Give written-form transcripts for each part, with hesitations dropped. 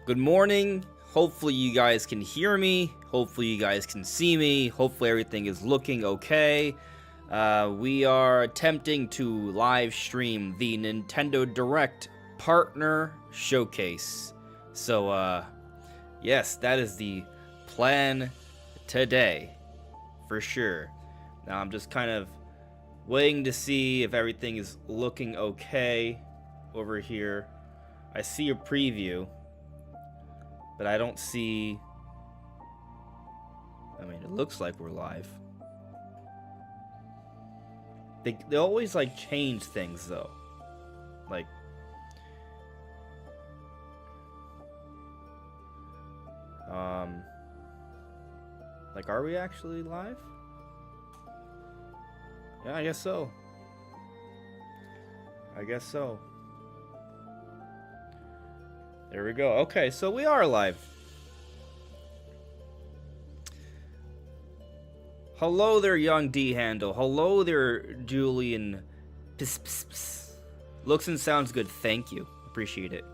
Good morning. Hopefully you guys can hear me. Hopefully you guys can see me. Hopefully everything is looking okay. We are attempting to live stream the Nintendo Direct Partner Showcase. So, yes, that is the plan today, for sure. Now I'm just kind of waiting to see if everything is looking okay over here. I see a preview, but I don't see... I mean, it looks like we're live. They always, like, change things, though. Like... Like, are we actually live? Yeah, I guess so. I guess so. There we go. Okay, so we are live. Hello there, young D-Handle. Hello there, Julian. Pss, pss, pss. Looks and sounds good. Thank you. Appreciate it.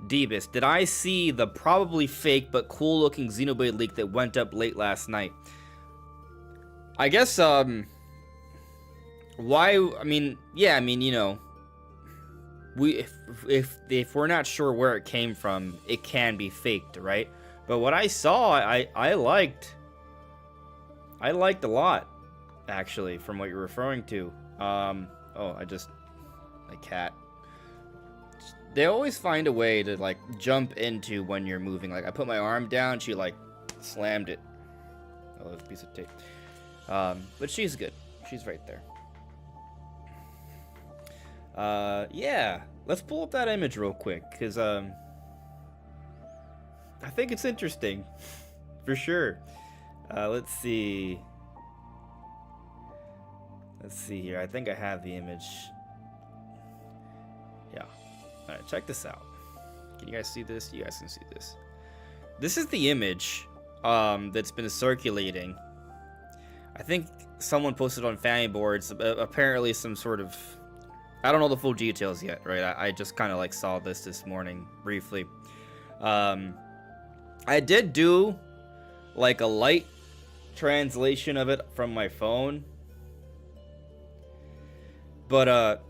Deebus, did I see the probably fake but cool looking Xenoblade leak that went up late last night? I guess, why, I mean, yeah, I mean, you know, if we're not sure where it came from, it can be faked, right? But what I saw, I liked a lot, actually, from what you're referring to. Oh, my cat. They always find a way to, like, jump into when you're moving. Like, I put my arm down, she, like, slammed it. Oh, that's a piece of tape. But she's good. She's right there. Yeah. Let's pull up that image real quick, because, I think it's interesting. For sure. Let's see. Let's see here. I think I have the image. Yeah. Alright, check this out. Can you guys see this? You guys can see this. This is the image that's been circulating. I think someone posted on Fanny Boards, apparently some sort of... I don't know the full details yet, right? I just kind of like saw this morning, briefly. I did do like a light translation of it from my phone. But,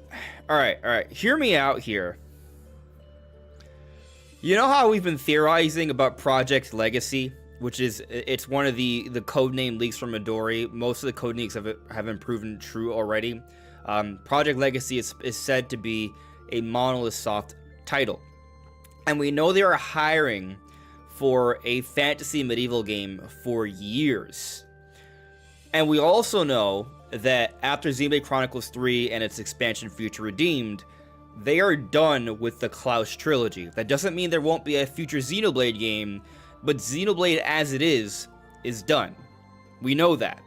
alright, hear me out here. You know how we've been theorizing about Project Legacy, which is, it's one of the codename leaks from Midori. Most of the code leaks have been proven true already. Project Legacy is said to be a Monolith Soft title. And we know they are hiring for a fantasy medieval game for years. And we also know that after Xenoblade Chronicles 3 and its expansion Future Redeemed, they are done with the Klaus trilogy. That doesn't mean there won't be a future Xenoblade game, but Xenoblade as it is done. We know that.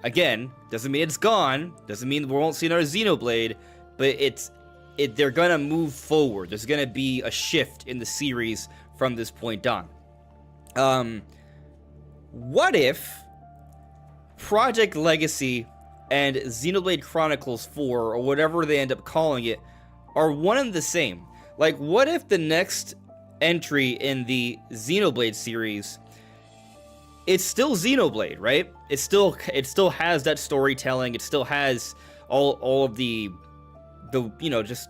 Again, doesn't mean it's gone, doesn't mean we won't see another Xenoblade, but they're gonna move forward. There's gonna be a shift in the series from this point on. What if Project Legacy and Xenoblade Chronicles 4, or whatever they end up calling it, are one and the same? Like, what if the next entry in the Xenoblade series, it's still Xenoblade, right? It still has that storytelling. It still has all of the you know, just...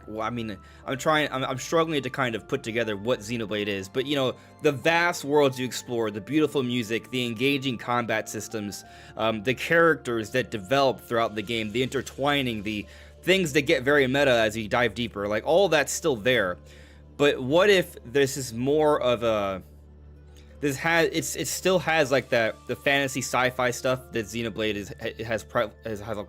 Well, I mean, I'm struggling to kind of put together what Xenoblade is, but, you know, the vast worlds you explore, the beautiful music, the engaging combat systems, the characters that develop throughout the game, the intertwining, the things that get very meta as you dive deeper, like, all that's still there. But what if this is more of a... It still has, like, the fantasy sci-fi stuff that Xenoblade has a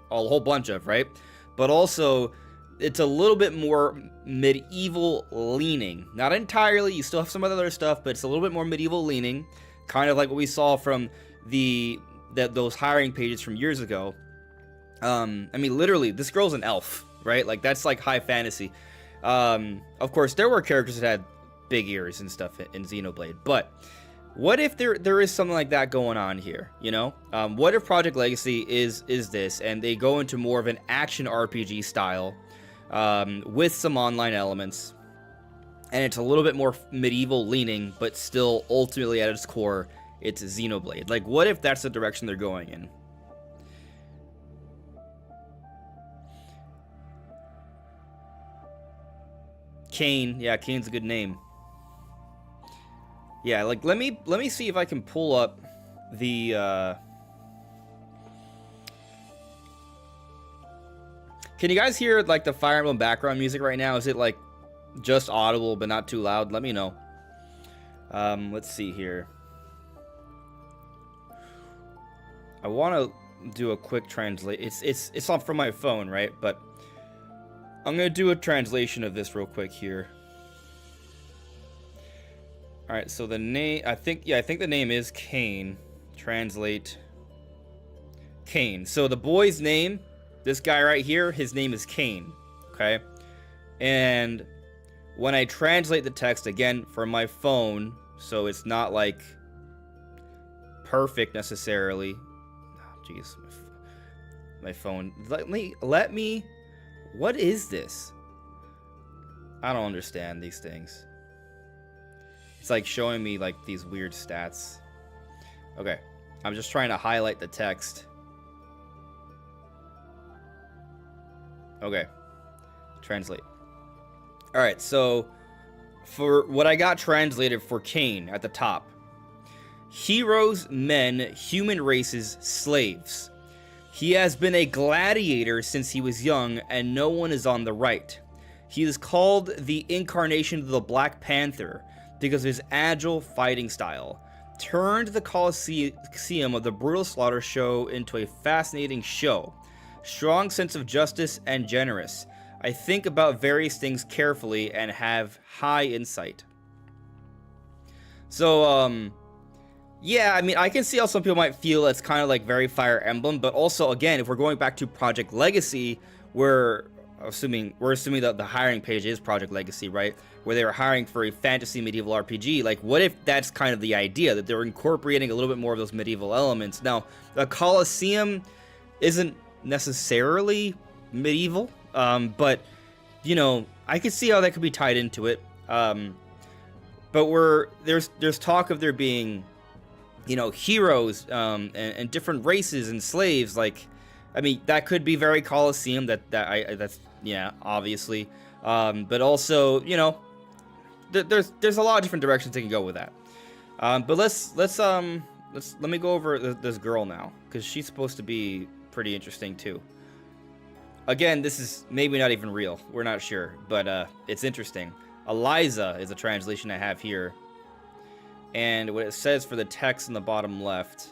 whole bunch of, right? But also... it's a little bit more medieval leaning. Not entirely, you still have some other stuff, but it's a little bit more medieval leaning. Kind of like what we saw from those hiring pages from years ago. I mean, literally, this girl's an elf, right? Like, that's like high fantasy. Of course, there were characters that had big ears and stuff in Xenoblade, but What if there is something like that going on here, you know? What if Project Legacy is this, and they go into more of an action RPG style, with some online elements, and it's a little bit more medieval leaning, but still ultimately at its core, it's Xenoblade. Like, what if that's the direction they're going in? Kane, yeah, Kane's a good name. Yeah, like, let me see if I can pull up the, Can you guys hear, like, the Fire Emblem background music right now? Is it, like, just audible but not too loud? Let me know. Let's see here. I want to do a quick translate. It's on from my phone, right? But I'm gonna do a translation of this real quick here. All right, so the name, I think the name is Kane. Translate Kane. So the boy's name, this guy right here, his name is Kane. Okay, and when I translate the text again from my phone, so it's not like perfect necessarily. Oh, jeez, my phone. Let me. What is this? I don't understand these things. It's like showing me like these weird stats. Okay, I'm just trying to highlight the text. Okay, translate. All right, so for what I got translated for Kane at the top: heroes, men, human races, slaves. He has been a gladiator since he was young, and no one is on the right. He is called the incarnation of the Black Panther because of his agile fighting style. Turned the Colosseum of the brutal slaughter show into a fascinating show. Strong sense of justice and generous. I think about various things carefully and have high insight. So, yeah, I mean, I can see how some people might feel it's kind of like very Fire Emblem, but also, again, if we're going back to Project Legacy, we're assuming that the hiring page is Project Legacy, right? Where they were hiring for a fantasy medieval RPG. Like, what if that's kind of the idea, that they're incorporating a little bit more of those medieval elements? Now, the Colosseum isn't necessarily medieval, but, you know, I could see how that could be tied into it. But there's talk of there being, you know, heroes, and different races and slaves. Like, I mean, that could be very Colosseum. That's yeah, obviously. But also, you know, there's a lot of different directions they can go with that. But let me go over this girl now, because she's supposed to be pretty interesting too. Again, this is maybe not even real. We're not sure, but it's interesting. Eliza is a translation I have here. And what it says for the text in the bottom left,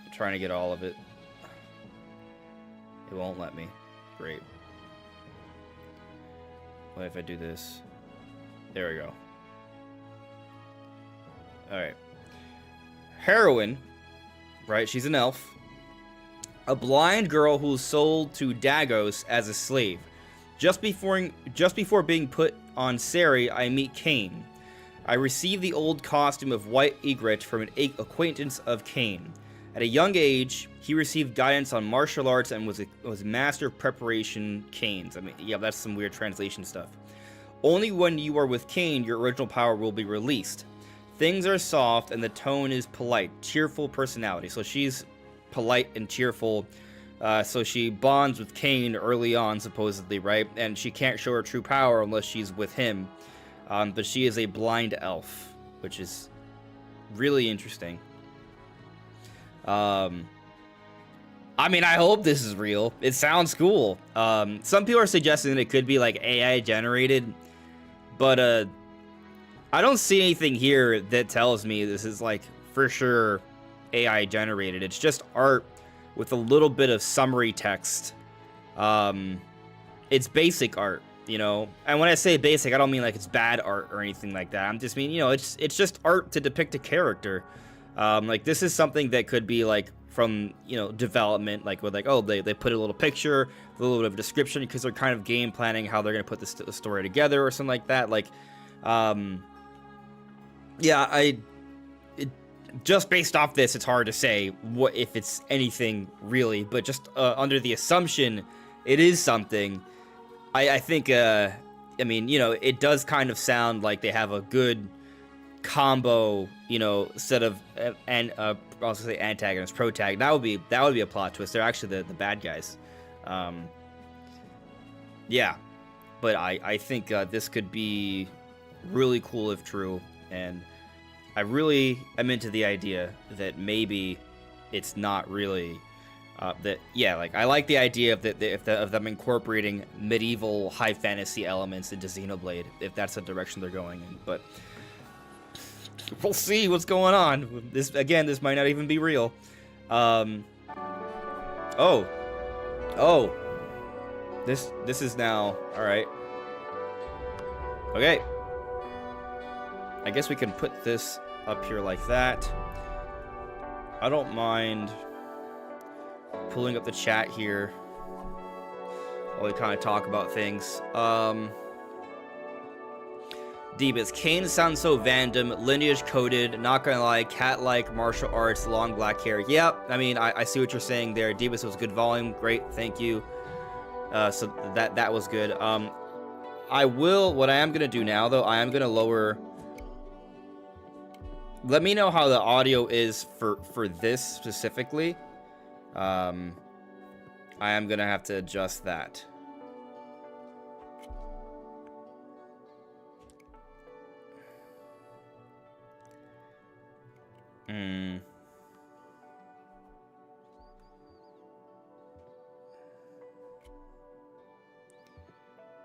I'm trying to get all of it. It won't let me. Great. What if I do this? There we go. Alright. Heroine, right? She's an elf. A blind girl who's sold to Dagos as a slave. Just before being put on Sari, I meet Kane. I received the old costume of White Egret from an acquaintance of Kane. At a young age, he received guidance on martial arts and was master of preparation Kane's. I mean, yeah, that's some weird translation stuff. Only when you are with Kane, your original power will be released. Things are soft and the tone is polite, cheerful personality. So she's polite and cheerful. So she bonds with Kane early on, supposedly, right? And she can't show her true power unless she's with him. But she is a blind elf, which is really interesting. I mean, I hope this is real. It sounds cool. Some people are suggesting that it could be like AI generated, but I don't see anything here that tells me this is like for sure AI generated. It's just art with a little bit of summary text. It's basic art, you know. And when I say basic, I don't mean like it's bad art or anything like that. I'm just mean, you know, it's just art to depict a character. Like this is something that could be like from, you know, development, like with like, oh, they put a little picture, a little bit of a description because they're kind of game planning how they're going to put the story together or something like that. Like, Yeah, just based off this, it's hard to say what if it's anything really, but just under the assumption it is something, I think, I mean, you know, it does kind of sound like they have a good combo, you know, set of, and I'll also say antagonist, protag. That would be a plot twist. They're actually the bad guys. Yeah, but I think this could be really cool if true, and I really am into the idea that maybe it's not really that. Yeah, like I like the idea of of them incorporating medieval high fantasy elements into Xenoblade, if that's the direction they're going in. But we'll see what's going on. This might not even be real. Oh, this is now all right. Okay. I guess we can put this up here like that. I don't mind pulling up the chat here while we kind of talk about things. Deebus, Kane sounds so Vandom, lineage coded, not gonna lie, cat-like, martial arts, long black hair. Yeah, I mean, I see what you're saying there. Deebus was good volume, great, thank you. So that was good. What I am gonna do now though, I am gonna lower. Let me know how the audio is for this specifically. I am gonna have to adjust that.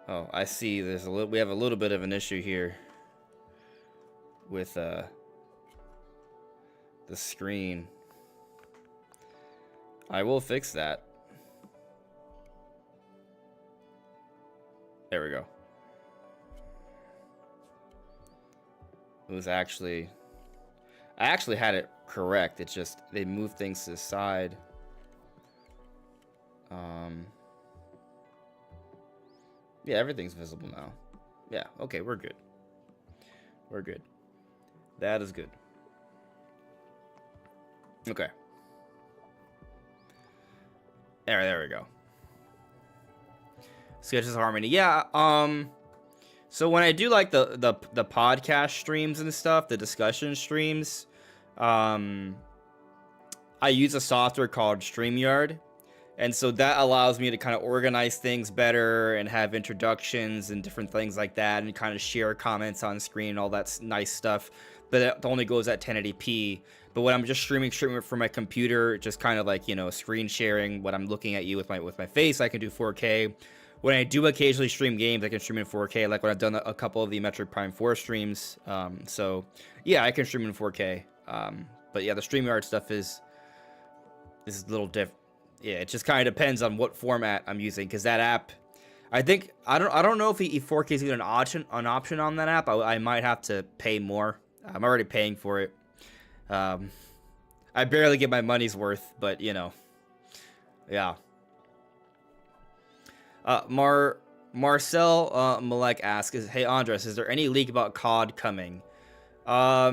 Oh, I see. We have a little bit of an issue here with the screen. I will fix that. There we go. It was actually, I actually had it correct. It's just they moved things to the side. Yeah, everything's visible now. Yeah, okay, we're good. We're good. That is good. Okay. There we go. Sketches Harmony. Yeah, so when I do like the podcast streams and stuff, the discussion streams, I use a software called StreamYard. And so that allows me to kind of organize things better and have introductions and different things like that, and kind of share comments on screen and all that nice stuff. But it only goes at 1080p. But when I'm just streaming from my computer, just kind of like, you know, screen sharing what I'm looking at you with my face, I can do 4K. When I do occasionally stream games, I can stream in 4K, like when I've done a couple of the Metroid Prime 4 streams. So yeah, I can stream in 4K. But yeah, the StreamYard stuff is a little different. Yeah, it just kind of depends on what format I'm using, because that app, I don't know if 4K is even an option on that app. I might have to pay more. I'm already paying for it. I barely get my money's worth, but you know, yeah. Marcel Malek asks, "Hey Andres, is there any leak about COD coming?" I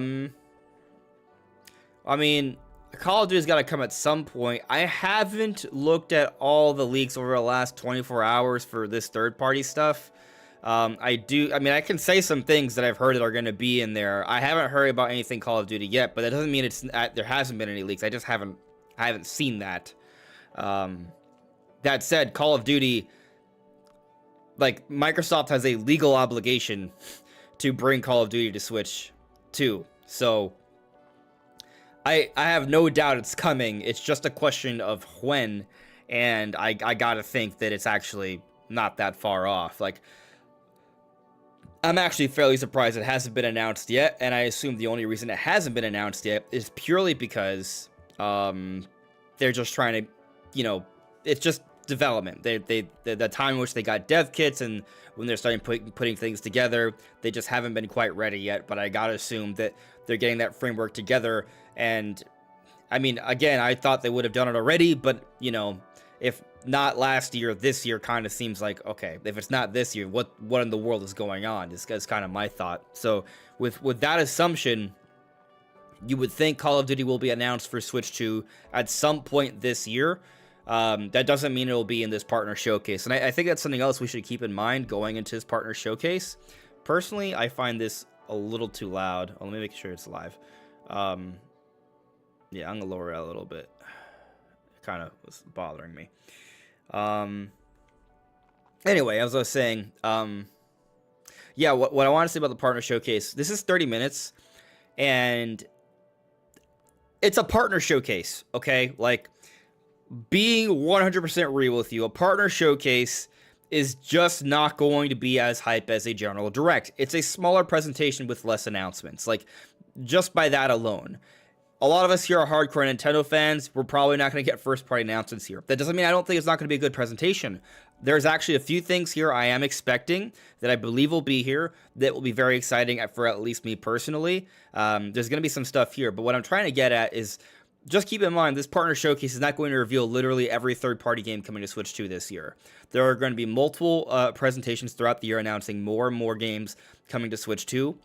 mean, Call of Duty's got to come at some point. I haven't looked at all the leaks over the last 24 hours for this third-party stuff. I mean, I can say some things that I've heard that are going to be in there. I haven't heard about anything Call of Duty yet, but that doesn't mean there hasn't been any leaks. I just haven't seen that. That said, Call of Duty, like, Microsoft has a legal obligation to bring Call of Duty to Switch too. So I have no doubt it's coming. It's just a question of when, and I gotta think that it's actually not that far off. Like, I'm actually fairly surprised it hasn't been announced yet, and I assume the only reason it hasn't been announced yet is purely because they're just trying to, you know, it's just development. The time in which they got dev kits and when they're starting putting things together, they just haven't been quite ready yet. But I gotta assume that they're getting that framework together. And I mean, again, I thought they would have done it already, but you know, if not last year, this year kind of seems like, okay, if it's not this year, what in the world is going on? Is kind of my thought. So with that assumption, you would think Call of Duty will be announced for Switch 2 at some point this year. That doesn't mean it'll be in this partner showcase. And I think that's something else we should keep in mind going into this partner showcase. Personally, I find this a little too loud. Oh, let me make sure it's live. Yeah, I'm going to lower it a little bit. It kind of was bothering me. Anyway, as I was saying, yeah, what I want to say about the partner showcase, this is 30 minutes, and it's a partner showcase, okay? Like, being 100% real with you, a partner showcase is just not going to be as hype as a general direct. It's a smaller presentation with less announcements, like, just by that alone. A lot of us here are hardcore Nintendo fans. We're probably not going to get first-party announcements here. That doesn't mean I don't think it's not going to be a good presentation. There's actually a few things here I am expecting that I believe will be here that will be very exciting for at least me personally. There's going to be some stuff here, but what I'm trying to get at is just keep in mind this partner showcase is not going to reveal literally every third-party game coming to Switch 2 this year. There are going to be multiple presentations throughout the year announcing more and more games coming to Switch 2.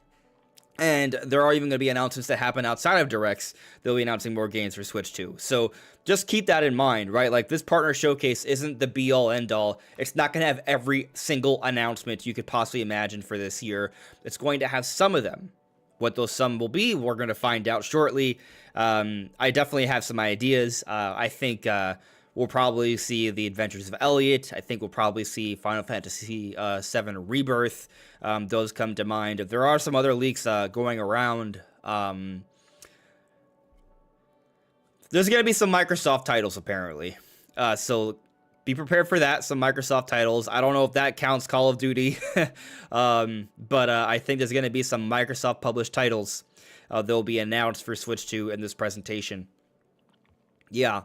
And there are even going to be announcements that happen outside of Directs. They'll be announcing more games for Switch 2. So just keep that in mind, right? Like, this partner showcase isn't the be-all, end-all. It's not going to have every single announcement you could possibly imagine for this year. It's going to have some of them. What those some will be, we're going to find out shortly. I definitely have some ideas. I think we'll probably see The Adventures of Elliot. I think we'll probably see Final Fantasy VII Rebirth. Those come to mind. There are some other leaks going around. There's going to be some Microsoft titles, apparently. So be prepared for that, some Microsoft titles. I don't know if that counts Call of Duty. but I think there's going to be some Microsoft-published titles that will be announced for Switch 2 in this presentation. Yeah.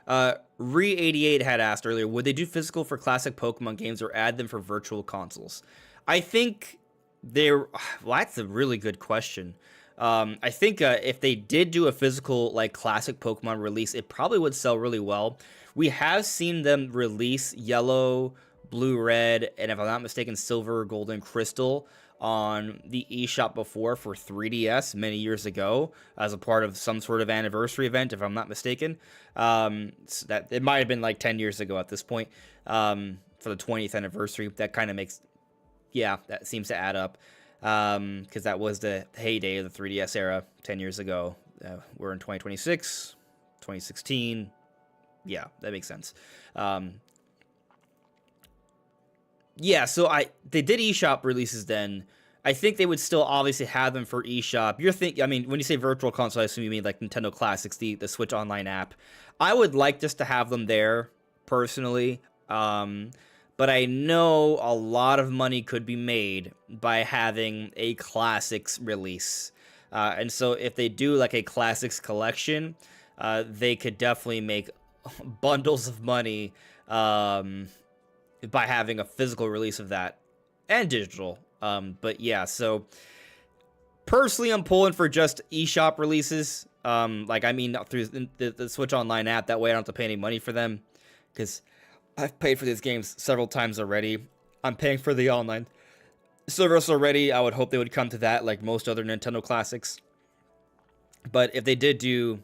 Re88 had asked earlier, would they do physical for classic Pokemon games or add them for virtual consoles? I think well, that's a really good question. I think if they did do a physical, like, classic Pokemon release, it probably would sell really well. We have seen them release Yellow, Blue, Red, and if I'm not mistaken, Silver, Gold, and Crystal on the eShop before for 3DS many years ago as a part of some sort of anniversary event, if I'm not mistaken. So that it might have been like 10 years ago at this point, for the 20th anniversary. That kind of makes, yeah, that seems to add up, because that was the heyday of the 3DS era 10 years ago. We're in 2026, 2016. Yeah, that makes sense. Yeah, so they did eShop releases then. I think they would still obviously have them for eShop. I mean, when you say virtual console, I assume you mean like Nintendo Classics, the Switch Online app. I would like just to have them there, personally. But I know a lot of money could be made by having a Classics release. And so if they do like a Classics collection, they could definitely make bundles of money by having a physical release of that and digital. But yeah, so personally, I'm pulling for just eShop releases. Like, I mean, through the Switch Online app. That way I don't have to pay any money for them, because I've paid for these games several times already. I'm paying for the online service already. I would hope they would come to that, like most other Nintendo classics. But if they did do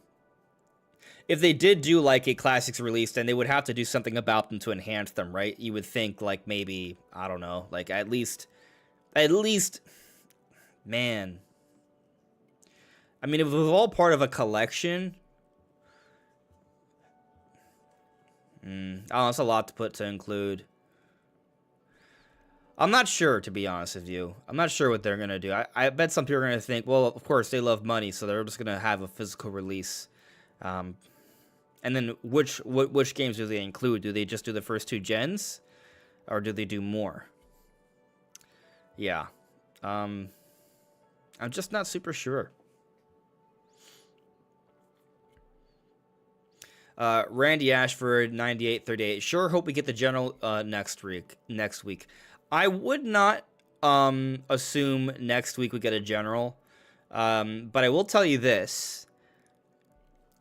like a classics release, then they would have to do something about them to enhance them, right? You would think, like, maybe, I don't know, like at least, man. I mean, if it was all part of a collection, oh, it's a lot to include. I'm not sure, to be honest with you. I'm not sure what they're gonna do. I bet some people are gonna think, well, of course they love money, so they're just gonna have a physical release. And then which games do they include? Do they just do the first two gens, or do they do more? Yeah, I'm just not super sure. Randy Ashford 9838. Sure, hope we get the general next week. I would not assume next week we get a general, but I will tell you this.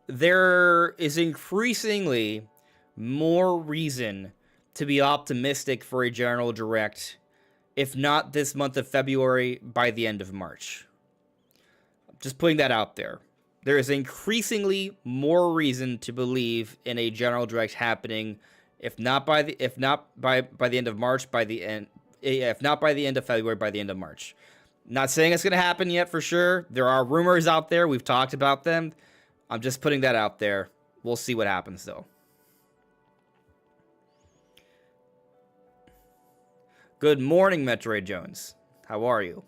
there is increasingly more reason to be optimistic for a general direct, if not this month of February, by the end of March. Just putting that out there. There is increasingly more reason to believe in a general direct happening, if not by the end of March, if not by the end of February, by the end of March. Not saying it's going to happen yet for sure. There are rumors out there. We've talked about them. I'm just putting that out there. We'll see what happens though. Good morning, Metroid Jones. How are you?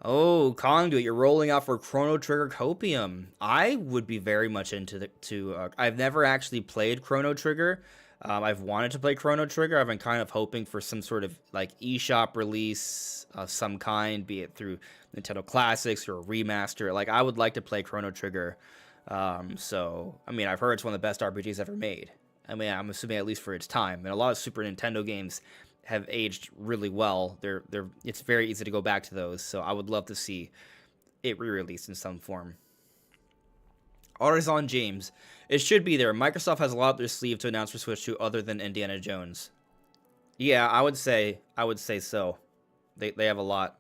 Oh, Conduit, you're rolling out for Chrono Trigger Copium. I would be very much into I've never actually played Chrono Trigger. I've wanted to play Chrono Trigger. I've been kind of hoping for some sort of like eShop release of some kind, be it through Nintendo Classics or a remaster. Like, I would like to play Chrono Trigger. So, I mean, I've heard it's one of the best RPGs ever made. I mean, I'm assuming at least for its time. And a lot of Super Nintendo games have aged really well. It's very easy to go back to those. So I would love to see it re-released in some form. Artisan James, it should be there. Microsoft has a lot up their sleeve to announce for Switch 2 other than Indiana Jones. Yeah, I would say so. They have a lot.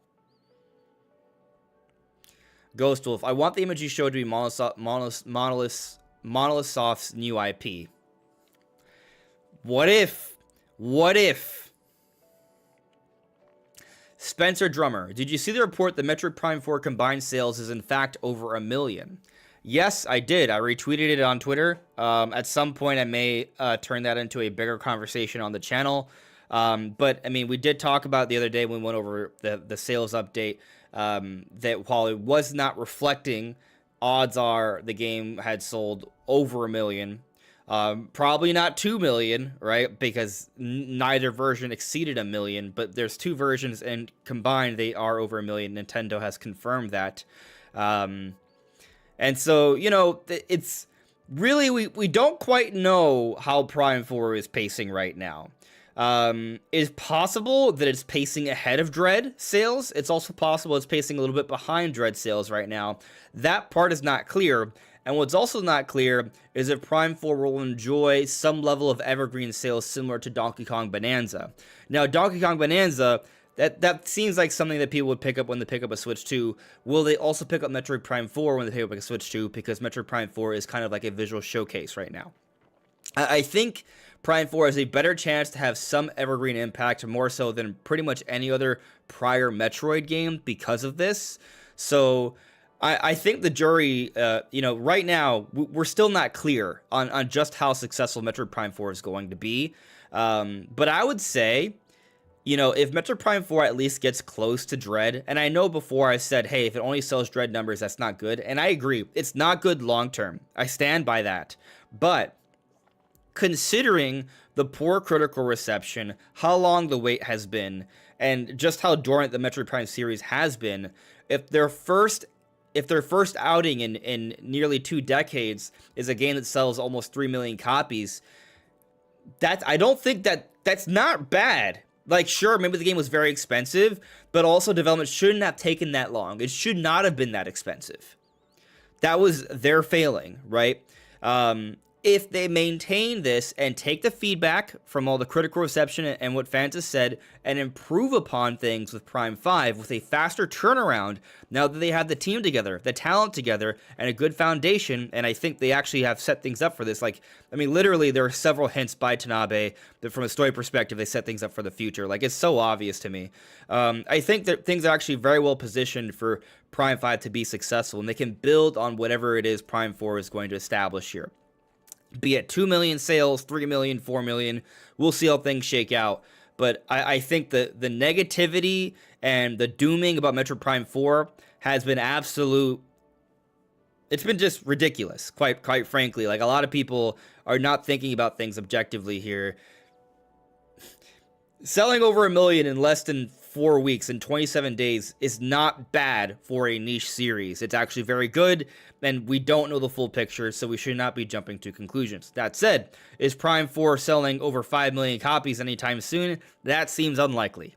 Ghost Wolf, I want the image you showed to be Monolith Soft's new IP. What if? Spencer Drummer, did you see the report that Metroid Prime 4 combined sales is in fact over 1 million? Yes, I did. I retweeted it on Twitter. At some point, I may turn that into a bigger conversation on the channel. But, I mean, we did talk about the other day when we went over the sales update that while it was not reflecting, odds are the game had sold over 1 million. Probably not 2 million, right? Because neither version exceeded 1 million, but there's 2 versions and combined they are over 1 million. Nintendo has confirmed that. And so, you know, it's really, we don't quite know how Prime 4 is pacing right now. It's possible that it's pacing ahead of Dread sales. It's also possible it's pacing a little bit behind Dread sales right now. That part is not clear. And what's also not clear is if Prime 4 will enjoy some level of evergreen sales similar to Donkey Kong Bonanza. Now, Donkey Kong Bonanza, that seems like something that people would pick up when they pick up a Switch 2. Will they also pick up Metroid Prime 4 when they pick up a Switch 2? Because Metroid Prime 4 is kind of like a visual showcase right now. I think Prime 4 has a better chance to have some evergreen impact, more so than pretty much any other prior Metroid game because of this. So I think the jury, right now, we're still not clear on just how successful Metroid Prime 4 is going to be. But I would say, if Metroid Prime 4 at least gets close to Dread, and I know before I said, hey, if it only sells Dread numbers, that's not good. And I agree, it's not good long term. I stand by that. But considering the poor critical reception, how long the wait has been, and just how dormant the Metroid Prime series has been, if their first outing in nearly 2 decades is a game that sells almost 3 million copies, I don't think that's not bad. Like, sure, maybe the game was very expensive, but also development shouldn't have taken that long. It should not have been that expensive. That was their failing, right? If they maintain this and take the feedback from all the critical reception and what fans have said and improve upon things with Prime 5 with a faster turnaround, now that they have the team together, the talent together, and a good foundation, and I think they actually have set things up for this. Like, I mean, literally, there are several hints by Tanabe that from a story perspective, they set things up for the future. Like, it's so obvious to me. I think that things are actually very well positioned for Prime 5 to be successful, and they can build on whatever it is Prime 4 is going to establish here. Be it 2 million sales, 3 million, 4 million, we'll see how things shake out. But I think the negativity and the dooming about Metroid Prime 4 has been absolute. It's been just ridiculous, quite frankly. Like, a lot of people are not thinking about things objectively here. Selling over 1 million in less than 4 weeks and 27 days is not bad for a niche series. It's actually very good, and we don't know the full picture, so we should not be jumping to conclusions. That said, is Prime 4 selling over 5 million copies anytime soon? That seems unlikely.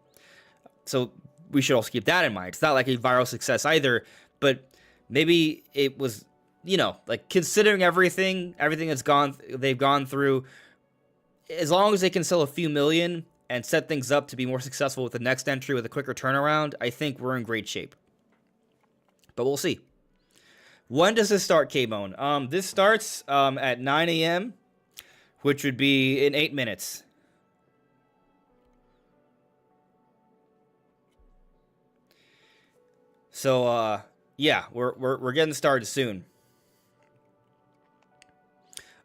So we should also keep that in mind. It's not like a viral success either, but maybe it was you know, like considering everything they've gone through, as long as they can sell a few million and set things up to be more successful with the next entry with a quicker turnaround, I think we're in great shape. But we'll see. When does this start, K-Bone? This starts at 9 a.m., which would be in 8 minutes. So, yeah, we're getting started soon.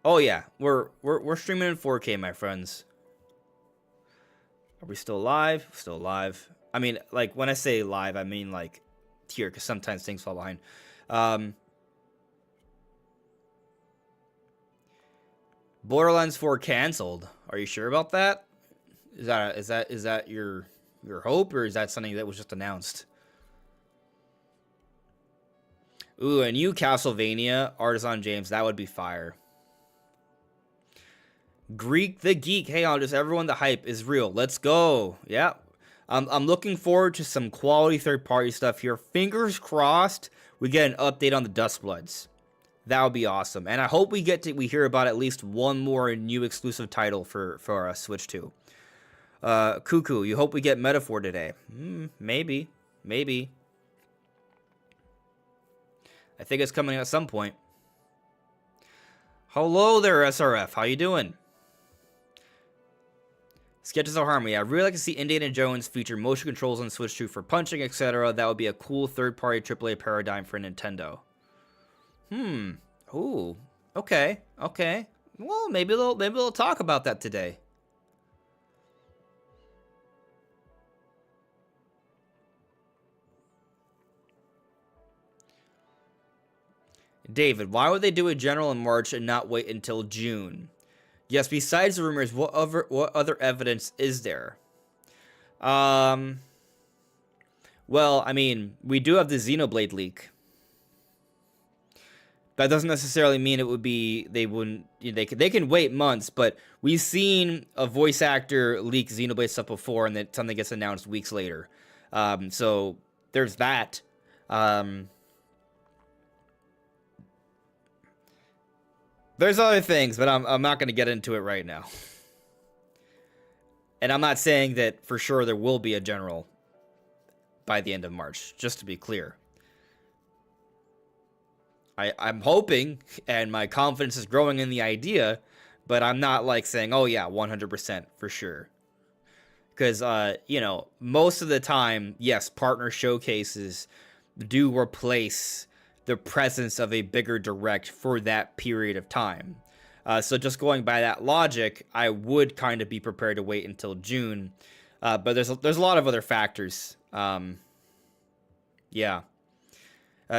Oh yeah, we're streaming in 4K, my friends. Are we still live? Still live. I mean, like, when I say live, I mean, like, here, because sometimes things fall behind. Borderlands 4 canceled. Are you sure about that? Is that your hope, or is that something that was just announced? Ooh, a new Castlevania, Artisan James, that would be fire. Greek the Geek, hey Andres, everyone, the hype is real. Let's go. Yeah. I'm looking forward to some quality third-party stuff here. Fingers crossed we get an update on the Dustbloods. That would be awesome. And I hope we hear about at least one more new exclusive title for Switch 2. Cuckoo, you hope we get Metaphor today. Maybe. I think it's coming at some point. Hello there, SRF. How you doing? Sketches of Harmony. I'd really like to see Indiana Jones feature motion controls on Switch 2 for punching, etc. That would be a cool third-party AAA paradigm for Nintendo. Ooh. Okay. Well, maybe they'll talk about that today. David, why would they do a general in March and not wait until June? Yes, besides the rumors, what other evidence is there? Well, I mean, we do have the Xenoblade leak. That doesn't necessarily mean it would be, they can wait months, but we've seen a voice actor leak Xenoblade stuff before, and then something gets announced weeks later. So there's that. There's other things, but I'm not going to get into it right now. And I'm not saying that for sure there will be a general by the end of March, just to be clear. I'm hoping, and my confidence is growing in the idea, but I'm not like saying, oh yeah, 100% for sure. Because, you know, most of the time, yes, partner showcases do replace the presence of a bigger direct for that period of time. So just going by that logic, I would kind of be prepared to wait until June. But there's a lot of other factors. Yeah.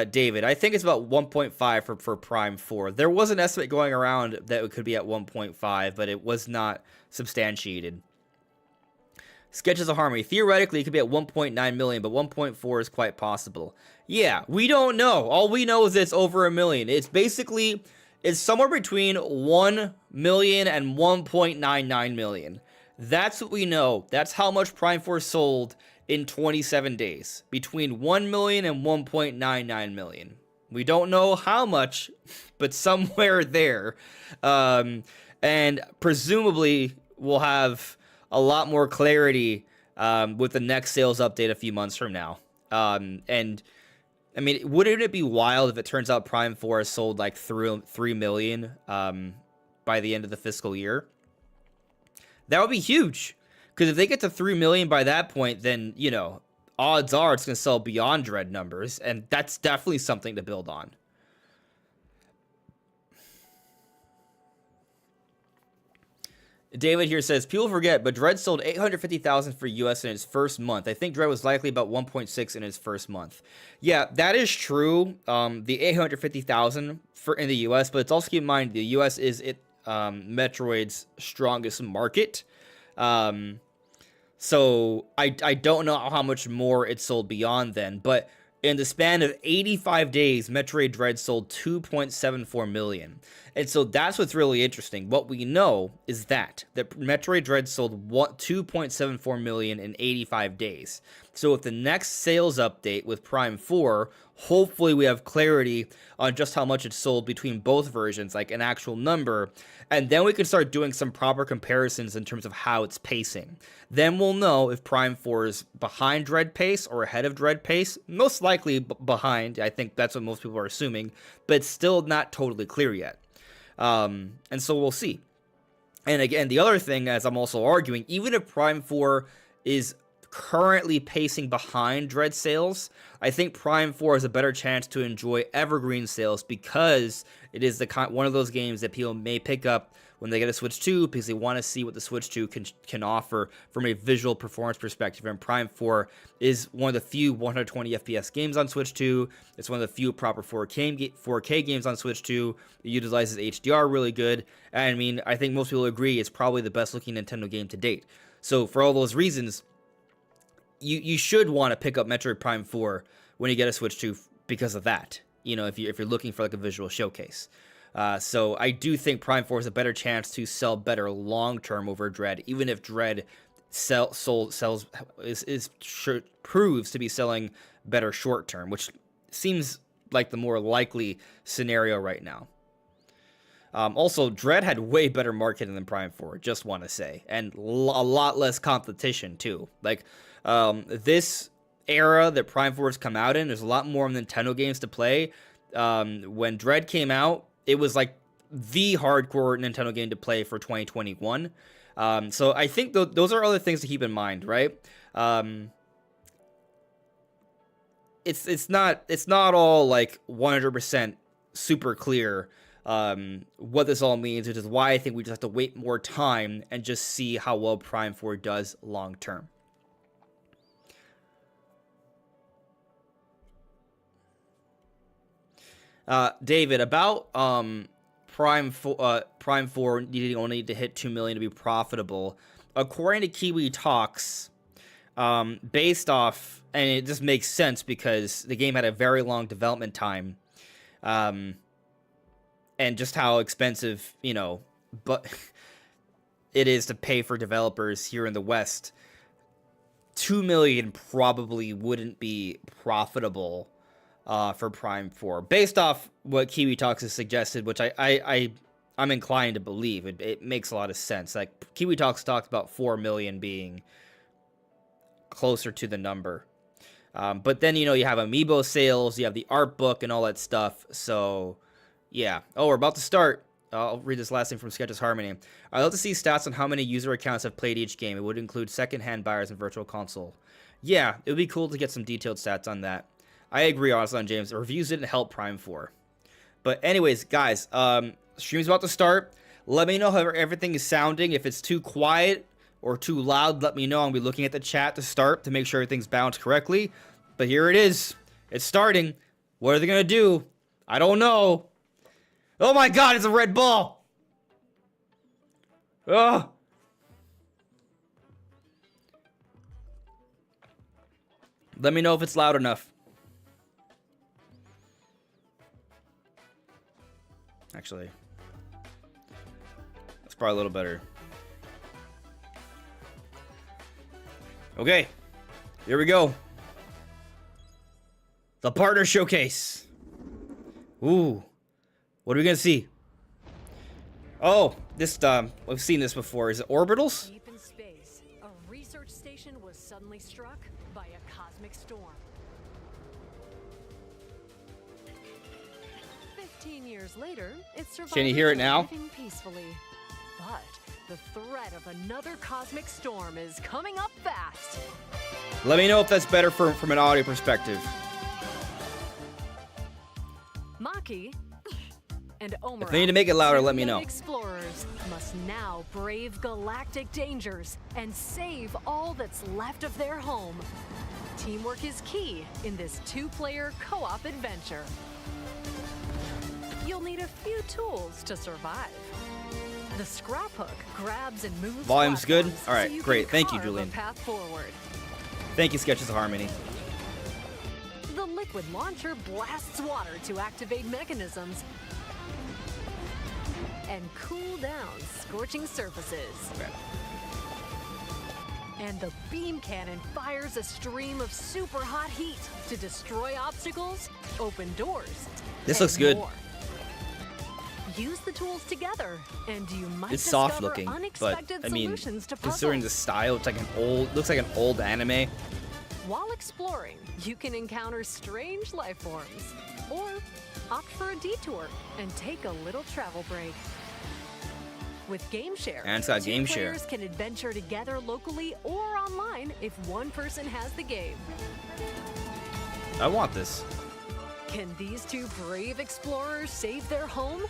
David, I think it's about 1.5 for Prime 4. There was an estimate going around that it could be at 1.5, but it was not substantiated. Sketches of Harmony. Theoretically, it could be at 1.9 million, but 1.4 is quite possible. Yeah, we don't know. All we know is it's over a million. It's somewhere between 1 million and 1.99 million. That's what we know. That's how much Prime 4 sold in 27 days. Between 1 million and 1.99 million. We don't know how much, but somewhere there. And presumably, we'll have a lot more clarity with the next sales update a few months from now. And I mean, wouldn't it be wild if it turns out Prime 4 has sold like 3 million by the end of the fiscal year? That would be huge. Because if they get to 3 million by that point, then, you know, odds are it's going to sell beyond Dread numbers. And that's definitely something to build on. David here says, people forget, but Dread sold 850,000 for US in its first month. I think Dread was likely about 1.6 in its first month. Yeah, that is true. The 850,000 in the US, but it's also keep in mind the US is Metroid's strongest market. So I don't know how much more it sold beyond then, but in the span of 85 days, Metroid Dread sold 2.74 million. And so that's what's really interesting. What we know is that Metroid Dread sold 2.74 million in 85 days. So with the next sales update with Prime 4, hopefully we have clarity on just how much it's sold between both versions, like an actual number, and then we can start doing some proper comparisons in terms of how it's pacing. Then we'll know if Prime 4 is behind Dread pace or ahead of Dread pace. Most likely behind. I think that's what most people are assuming, but it's still not totally clear yet. And so we'll see. And again, the other thing, as I'm also arguing, even if Prime 4 is currently pacing behind Dread sales, I think Prime 4 has a better chance to enjoy evergreen sales because it is one of those games that people may pick up when they get a Switch 2 because they want to see what the Switch 2 can offer from a visual performance perspective. And Prime 4 is one of the few 120 FPS games on Switch 2. It's one of the few proper 4K games on Switch 2. It utilizes HDR really good. And I mean, I think most people agree it's probably the best looking Nintendo game to date. So for all those reasons, you should want to pick up Metroid Prime 4 when you get a Switch 2 because of that, you know, if you're looking for like a visual showcase. So I do think Prime 4 has a better chance to sell better long-term over Dread, even if Dread proves to be selling better short-term, which seems like the more likely scenario right now. Also, Dread had way better marketing than Prime 4, just want to say, and a lot less competition too. Like, this era that Prime 4 has come out in, there's a lot more Nintendo games to play. When Dread came out, it was like the hardcore Nintendo game to play for 2021. So I think those are other things to keep in mind, right? It's not all like 100% super clear what this all means, which is why I think we just have to wait more time and just see how well Prime 4 does long term. David, about Prime 4 needing only to hit 2 million to be profitable. According to Kiwi Talks, based off, and it just makes sense because the game had a very long development time, and just how expensive, you know, but it is to pay for developers here in the West. 2 million probably wouldn't be profitable for Prime 4, based off what Kiwi Talks has suggested, which I'm inclined to believe. It makes a lot of sense. Like, Kiwi Talks talked about 4 million being closer to the number. But then, you know, you have amiibo sales, you have the art book and all that stuff. So, yeah. Oh, we're about to start. I'll read this last thing from Sketches Harmony. I'd love to see stats on how many user accounts have played each game. It would include second-hand buyers and virtual console. Yeah, it would be cool to get some detailed stats on that. I agree, honestly, on James. The reviews didn't help Prime 4. But anyways, guys, stream's about to start. Let me know how everything is sounding. If it's too quiet or too loud, let me know. I'll be looking at the chat to start to make sure everything's balanced correctly. But here it is. It's starting. What are they going to do? I don't know. Oh my god, it's a red ball! Ugh! Let me know if it's loud enough. Actually, that's probably a little better. Okay, here we go. The partner showcase. Ooh, what are we gonna see? Oh, this we've seen this before. Is it Orbitals? Deep in space, a research station was suddenly struck by a cosmic storm. 15 years later, it survived. Can you hear it now? Living peacefully. But the threat of another cosmic storm is coming up fast. Let me know if that's better from an audio perspective. Maki and Omura, If they need to make it louder, let me know. Explorers must now brave galactic dangers and save all that's left of their home. Teamwork is key in this two-player co-op adventure. You'll need a few tools to survive. The scrap hook grabs and moves. Volume's good? platforms All right, so you great. can Thank you, carve a Julian. path forward. Thank you, Sketches of Harmony. The liquid launcher blasts water to activate mechanisms and cool down scorching surfaces. Okay. And the beam cannon fires a stream of super hot heat to destroy obstacles, open doors. This and looks good. more. Use the tools together, and you might It's discover soft looking, but unexpected I mean, solutions to considering the puzzles. style, it's like looks like an old anime. While exploring, you can encounter strange life forms, or opt for a detour and take a little travel break. With GameShare, And it's got two GameShare. players can adventure together locally or online if one person has the game. I want this. Can these two brave explorers save their home?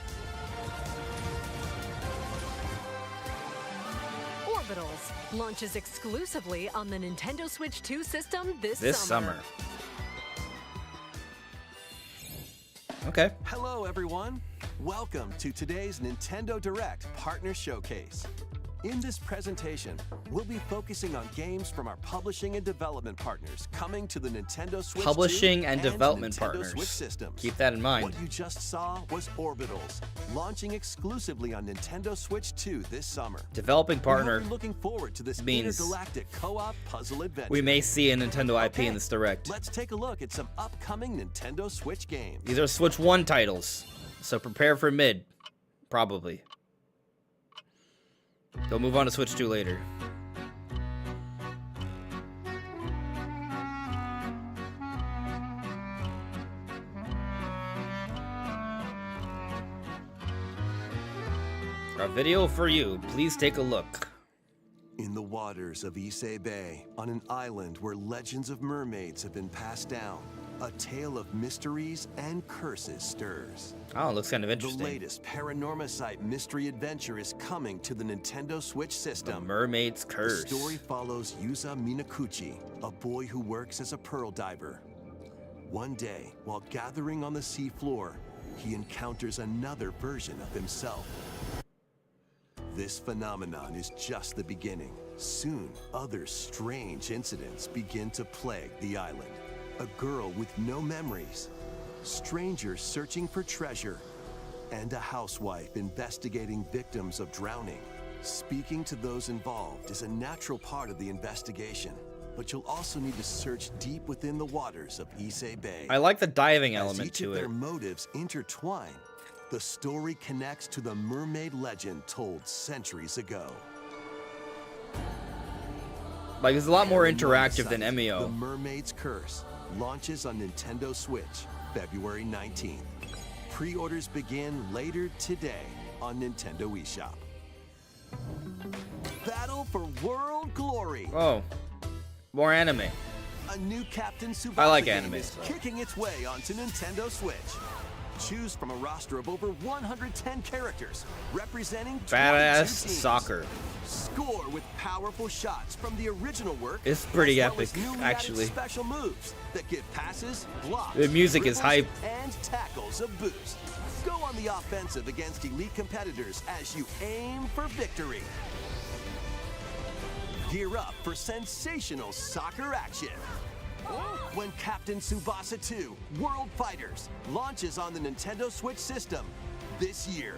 Orbitals launches exclusively on the Nintendo Switch 2 system this summer. Okay. Hello, everyone. Welcome to today's Nintendo Direct Partner Showcase. In this presentation, we'll be focusing on games from our publishing and development partners coming to the Nintendo Switch 2 Publishing and development Nintendo partners. Switch systems. Keep that in mind. What you just saw was Orbitals, launching exclusively on Nintendo Switch 2 this summer. Developing partner. We hope you're looking forward to this means intergalactic co-op puzzle adventure. We may see a Nintendo IP in this direct. Let's take a look at some upcoming Nintendo Switch games. These are Switch 1 titles, so prepare for mid. Probably. They'll move on to Switch 2 later. A video for you. Please take a look. In the waters of Issei Bay, on an island where legends of mermaids have been passed down, a tale of mysteries and curses stirs. Oh, it looks kind of The interesting. latest Paranormacite mystery adventure is coming to the Nintendo Switch The system. Mermaid's The Curse. story follows Yuza Minakuchi, a boy who works as a pearl diver. One day, while gathering on the seafloor, he encounters another version of himself. This phenomenon is just the beginning. Soon, other strange incidents begin to plague the island. A girl with no memories, strangers searching for treasure, and a housewife investigating victims of drowning. Speaking to those involved is a natural part of the investigation, but you'll also need to search deep within the waters of Issei Bay. I like the diving As element each to of it. their motives intertwine, the story connects to the mermaid legend told centuries ago. Like, it's a lot more interactive than The MEO. Mermaid's Curse launches on Nintendo Switch February 19th. Pre-orders begin later today on Nintendo eShop. Battle for World Glory. Oh, more anime. A new Captain Tsubasa I like game anime, is so. kicking its way onto Nintendo Switch. Choose from a roster of over 110 characters representing 22 Badass teams. soccer. Score with powerful shots from the original work. It's pretty as well as epic, newly actually. added special moves that give passes, blocks, The music is dribbles, hype. and tackles a boost. Go on the offensive against elite competitors as you aim for victory. Gear up for sensational soccer action. When Captain Tsubasa 2 World Fighters launches on the Nintendo Switch system this year.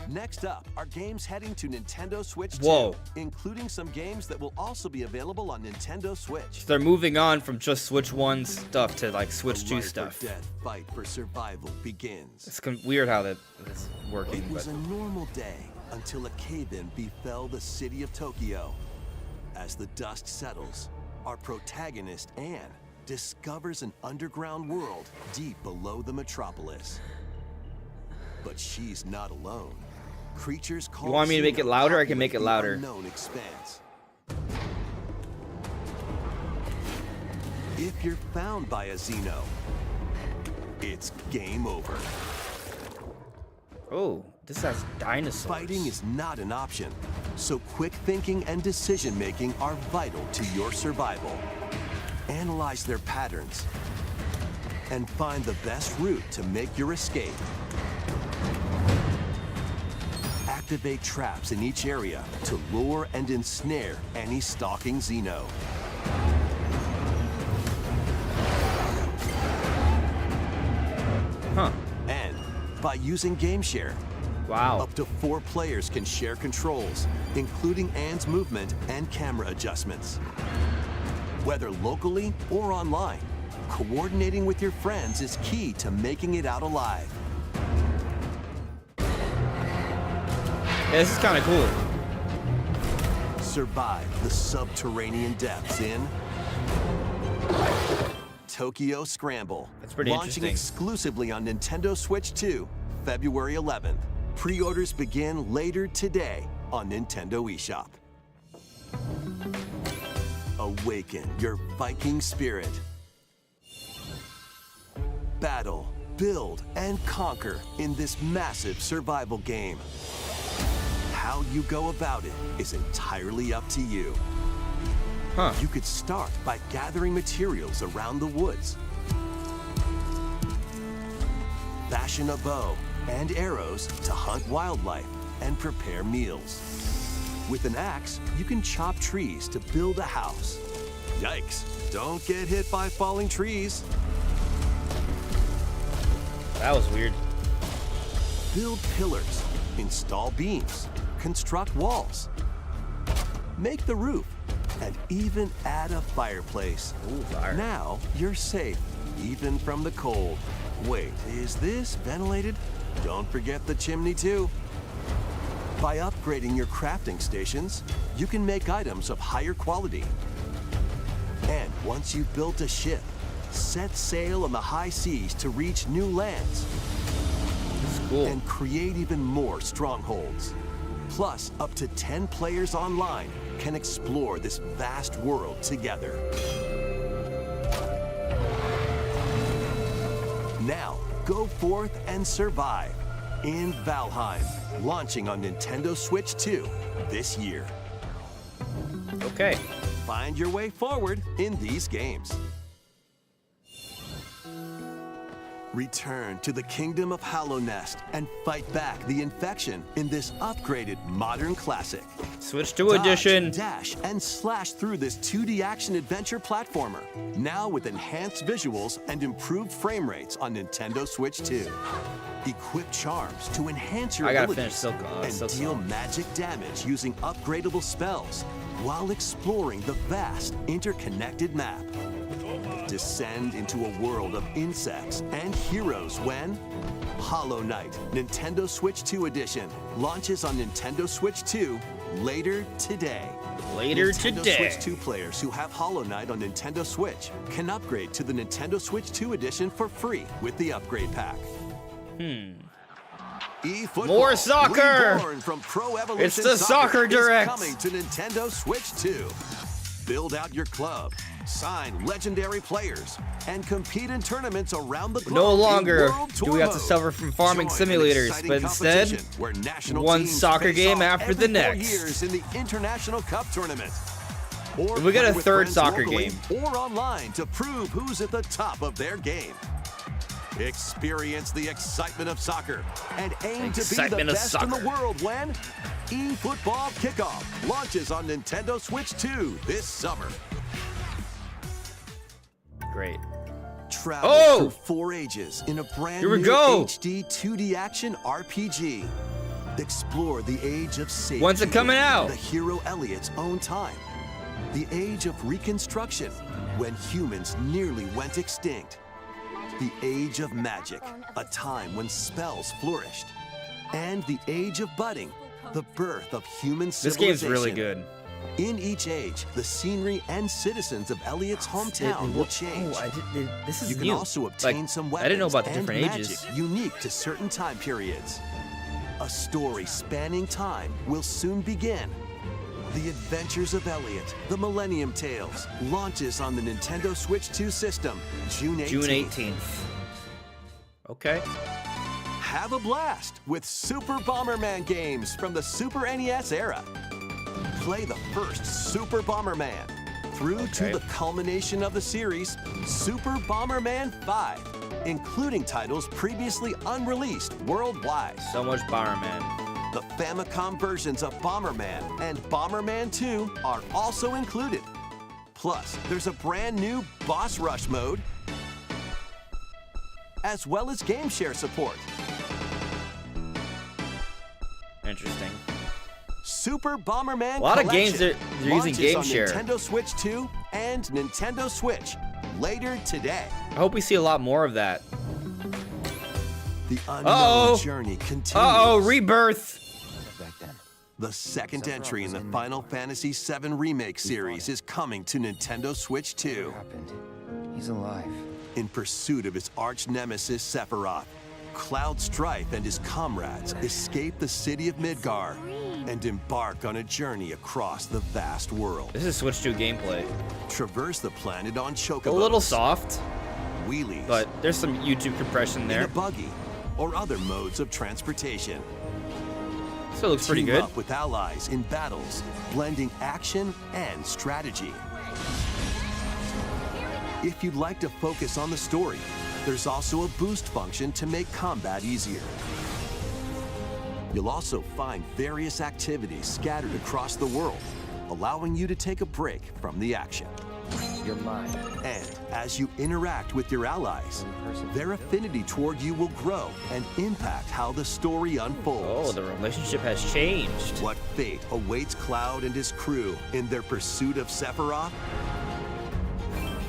Next up are games heading to Nintendo Switch 2, Whoa. including some games that will also be available on Nintendo Switch. They're moving on from just Switch 1 stuff to like Switch The 2 life or stuff. death fight for survival begins. It's weird how that's working, It was but a normal day until a cave-in befell the city of Tokyo. As the dust settles, our protagonist, Anne, discovers an underground world deep below the metropolis. But she's not alone. Creatures called want me to make it louder? I can make it populate louder. the unknown expanse. If you're found by a Xeno, it's game over. oh, this has dinosaurs. Fighting is not an option, so quick thinking and decision making are vital to your survival. Analyze their patterns and find the best route to make your escape. Activate traps in each area to lure and ensnare any stalking Xeno. Huh. And by using GameShare, Wow. Up to 4 players can share controls, including Anne's movement and camera adjustments. Whether locally or online, coordinating with your friends is key to making it out alive. Yeah, this is kind of cool. Survive the subterranean depths in Tokyo Scramble. That's pretty launching interesting. exclusively on Nintendo Switch 2, February 11th. Pre-orders begin later today on Nintendo eShop. Awaken your Viking spirit. Battle, build, and conquer in this massive survival game. How you go about it is entirely up to you. Huh. You could start by gathering materials around the woods. Fashion a bow and arrows to hunt wildlife and prepare meals. With an axe, you can chop trees to build a house. Yikes, don't get hit by falling trees. That was weird. Build pillars, install beams, construct walls, make the roof, and even add a fireplace. Ooh, fire. Now you're safe, even from the cold. Wait, is this ventilated? Don't forget the chimney too. By upgrading your crafting stations, you can make items of higher quality. And once you've built a ship, set sail on the high seas to reach new lands. This is cool. And create even more strongholds. Plus, up to 10 players online can explore this vast world together. Now, go forth and survive in Valheim, launching on Nintendo Switch 2 this year. Okay. Find your way forward in these games. Return to the Kingdom of Hallownest and fight back the infection in this upgraded modern classic. Switch to edition. Dodge, dash, and slash through this 2D action adventure platformer, now with enhanced visuals and improved frame rates on Nintendo Switch 2. Equip charms to enhance your I gotta abilities finish Silk, and Silk deal Song. magic damage using upgradable spells while exploring the vast interconnected map. Descend into a world of insects and heroes when Hollow Knight Nintendo Switch 2 Edition launches on Nintendo Switch 2 later today. Later Nintendo today. Switch 2 players who have Hollow Knight on Nintendo Switch can upgrade to the Nintendo Switch 2 Edition for free with the upgrade pack. eFootball, More soccer! reborn from Pro Evolution It's the Soccer is Direct. coming to Nintendo Switch 2. Build out your club, sign legendary players, and compete in tournaments around the globe. No longer in World do Tour we have to mode. suffer from farming Join an simulators, exciting but instead, competition where national one teams soccer face game off after every the 4 next. years in the International Cup tournament. Or We get play a with third friends soccer locally game. or online to prove who's at the top of their game. Experience the excitement of soccer and aim to be the Excitement of best in the soccer. world when eFootball Kickoff launches on Nintendo Switch 2 this summer. Great. Travel Oh! through 4 ages in a brand Here we new go. HD 2D action RPG. Explore the age of safety. When's it coming out? The hero Elliot's own time. The age of reconstruction, when humans nearly went extinct. The age of magic, a time when spells flourished. And the age of budding, the birth of human This civilization. game's really good. In each age, the scenery and citizens of Elliot's hometown will change. This is You can new. also obtain Like, some I weapons didn't know about the and different magic ages. unique to certain time periods. A story spanning time will soon begin. The Adventures of Elliot, The Millennium Tales, launches on the Nintendo Switch 2 system June 18th. June 18th. Okay. Have a blast with Super Bomberman games from the Super NES era. Play the first Super Bomberman through to Okay. the culmination of the series, Super Bomberman 5, including titles previously unreleased worldwide. So much Bomberman. The Famicom versions of Bomberman and Bomberman 2 are also included. Plus, there's a brand new Boss Rush mode, as well as game share support. Interesting. Super Bomberman A lot of Collection games they're using game on share. Nintendo Switch 2 and Nintendo Switch later today. I hope we see a lot more of that. The unknown journey continues. Uh-oh, Rebirth. The second entry in the Final Fantasy VII Remake series is coming to Nintendo Switch 2. What happened? He's alive. In pursuit of his arch nemesis Sephiroth, Cloud Strife and his comrades escape the city of Midgar and embark on a journey across the vast world. This is Switch 2 gameplay. Traverse the planet on chocobos, A little soft, wheelies, but there's some YouTube compression in there. a buggy, or other modes of transportation. Still looks pretty Team good. up with allies in battles, blending action and strategy. If you'd like to focus on the story, there's also a boost function to make combat easier. You'll also find various activities scattered across the world, allowing you to take a break from the action. You're mine. And as you interact with your allies, their affinity toward you will grow and impact how the story Oh, unfolds. the relationship has changed. What fate awaits Cloud and his crew in their pursuit of Sephiroth?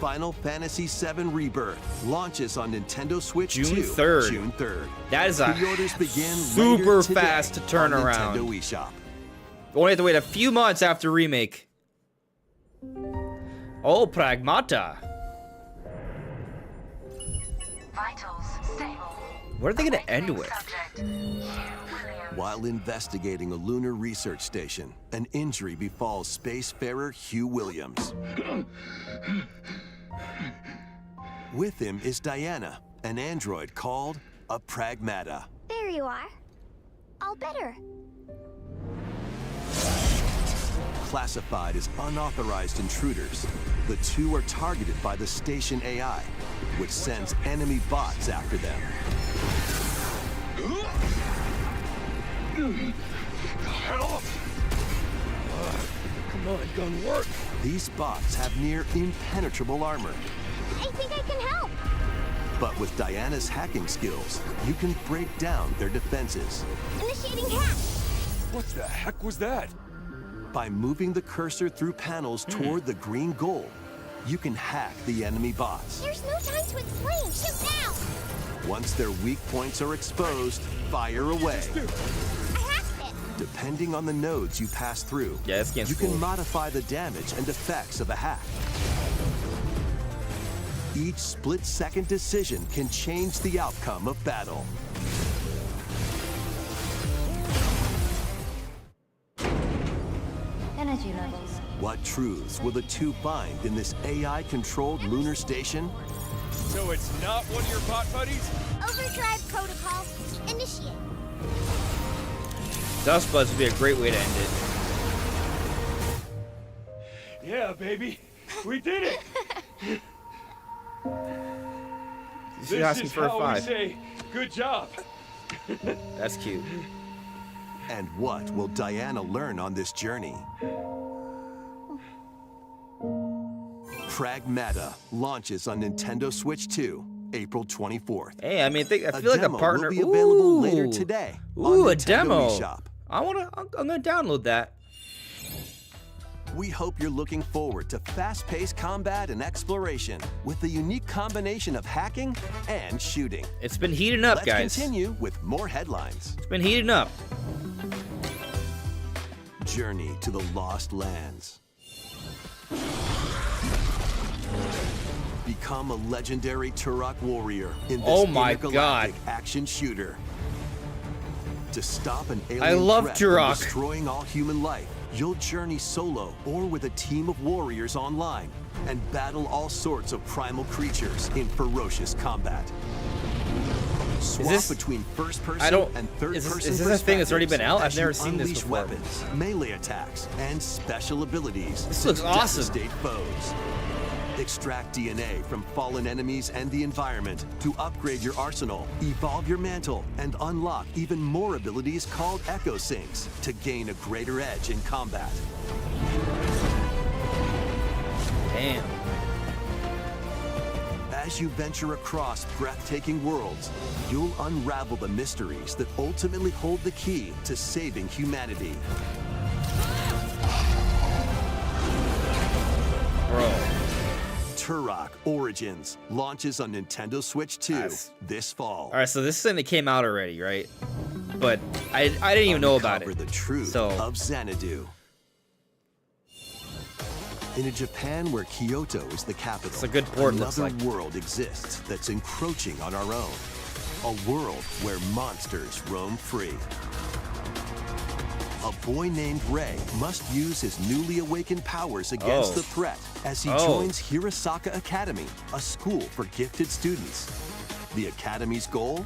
Final Fantasy VII Rebirth launches on Nintendo Switch June 2, 3rd. June 3rd. That is a Pre-orders begin super later today fast on turnaround. Nintendo eShop. Only have to wait a few months after remake. Oh, Pragmata. Vitals stable. What are they gonna end with? While investigating a lunar research station, an injury befalls spacefarer Hugh Williams. With him is Diana, an android called a Pragmata. There you are. All better. Classified as unauthorized intruders, the two are targeted by the station AI, which sends enemy bots after them. Come on, gun work. These bots have near impenetrable armor, I think I can help. but with Diana's hacking skills, you can break down their defenses. Initiating hack. What the heck was that? By moving the cursor through panels toward the green goal, you can hack the enemy bots. There's no time to explain. Shoot now. Once their weak points are exposed, fire away. I hacked it. Depending on the nodes you pass through, Yeah, this game's you can cool. modify the damage and effects of a hack. Each split-second decision can change the outcome of battle. Energy levels. What truths will the two find in this AI-controlled lunar station? So it's not one of your bot buddies? Overdrive protocol. Initiate. Dustbuzz would be a great way to end it. Yeah, baby. We did it. She's asking is for a how 5. we say good job. That's cute. And what will Diana learn on this journey? Pragmata launches on Nintendo Switch 2, April 24th. Hey, I mean, I A feel like a demo partner. will be available later Ooh. today on Ooh, a Nintendo demo. eShop. I'm gonna download that. We hope you're looking forward to fast-paced combat and exploration with the unique combination of hacking and shooting. It's been heating up, Let's guys. continue with more headlines. It's been heating up. Journey to the Lost Lands. Become a legendary Turok warrior in this Oh my intergalactic God. action shooter. To stop an alien I love threat from Turok. destroying all human life, you'll journey solo or with a team of warriors online and battle all sorts of primal creatures in ferocious combat. Swap this- between first-person I don't- and third-person is this a thing that's already been out? I've as never you seen this unleash before. weapons, melee attacks, and special abilities. This looks to awesome. devastate foes. Extract DNA from fallen enemies and the environment to upgrade your arsenal, evolve your mantle, and unlock even more abilities called Echo Sinks to gain a greater edge in combat. Damn. As you venture across breathtaking worlds, you'll unravel the mysteries that ultimately hold the key to saving humanity. Bro. Turok Origins launches on Nintendo Switch 2 this fall. All right, so this is something that came out already, right? But I didn't even know about it. Uncover the truth of Xanadu. In a Japan where Kyoto is the capital, It's a good port, looks another like. world exists that's encroaching on our own. A world where monsters roam free. A boy named Ray must use his newly awakened powers against the threat as he joins Hirasaka Academy, a school for gifted students. The Academy's goal?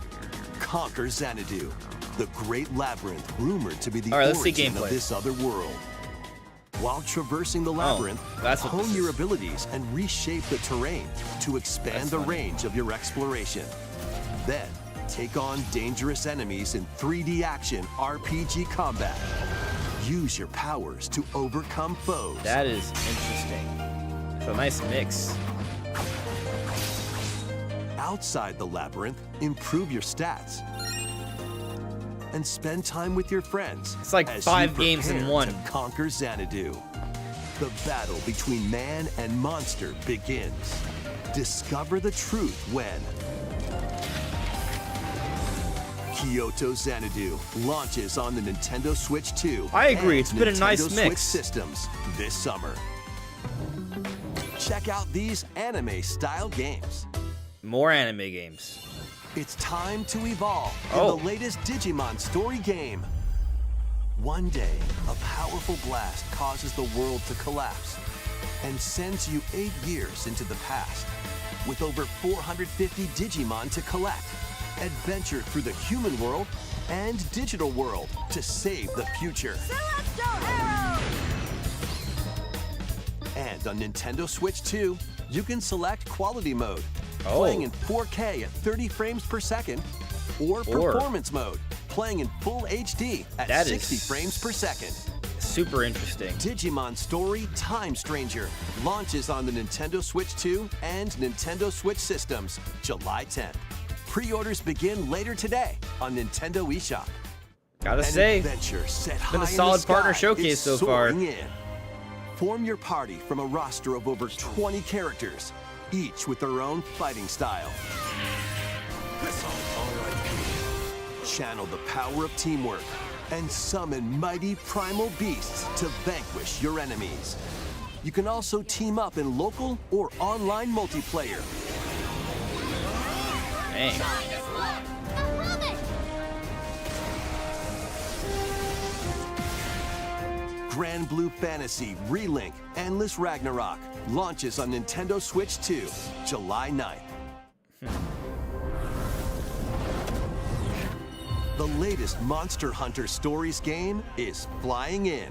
Conquer Xanadu, the great labyrinth rumored to be the origin of this other world. While traversing the labyrinth, hone your abilities and reshape the terrain to expand the range of your exploration. Then, take on dangerous enemies in 3D action RPG combat. Use your powers to overcome foes. That is interesting. It's a nice mix. Outside the labyrinth, improve your stats. And spend time with your friends. It's like as 5 you games in prepare one. to conquer Xanadu. The battle between man and monster begins. Discover the truth when Kyoto Xanadu launches on the Nintendo Switch 2. I agree, and it's been a nice Nintendo Switch mix. systems this summer. Check out these anime-style games. More anime games. It's time to evolve in the latest Digimon story game. One day, a powerful blast causes the world to collapse and sends you 8 years into the past. With over 450 Digimon to collect, adventure through the human world and digital world to save the future. And on Nintendo Switch 2, you can select quality mode, playing in 4K at 30 frames per second, or performance mode, playing in full HD at 60 frames per second. Super interesting. Digimon Story Time Stranger launches on the Nintendo Switch 2 and Nintendo Switch systems July 10th. Pre-orders begin later today on Nintendo eShop. Gotta say, adventure set it's been high a in solid the sky partner showcase is so far. soaring in. Form your party from a roster of over 20 characters, each with their own fighting style. Channel the power of teamwork and summon mighty primal beasts to vanquish your enemies. You can also team up in local or online multiplayer. Dang. Grand Blue Fantasy Relink Endless Ragnarok launches on Nintendo Switch 2, July 9th. The latest Monster Hunter Stories game is flying in.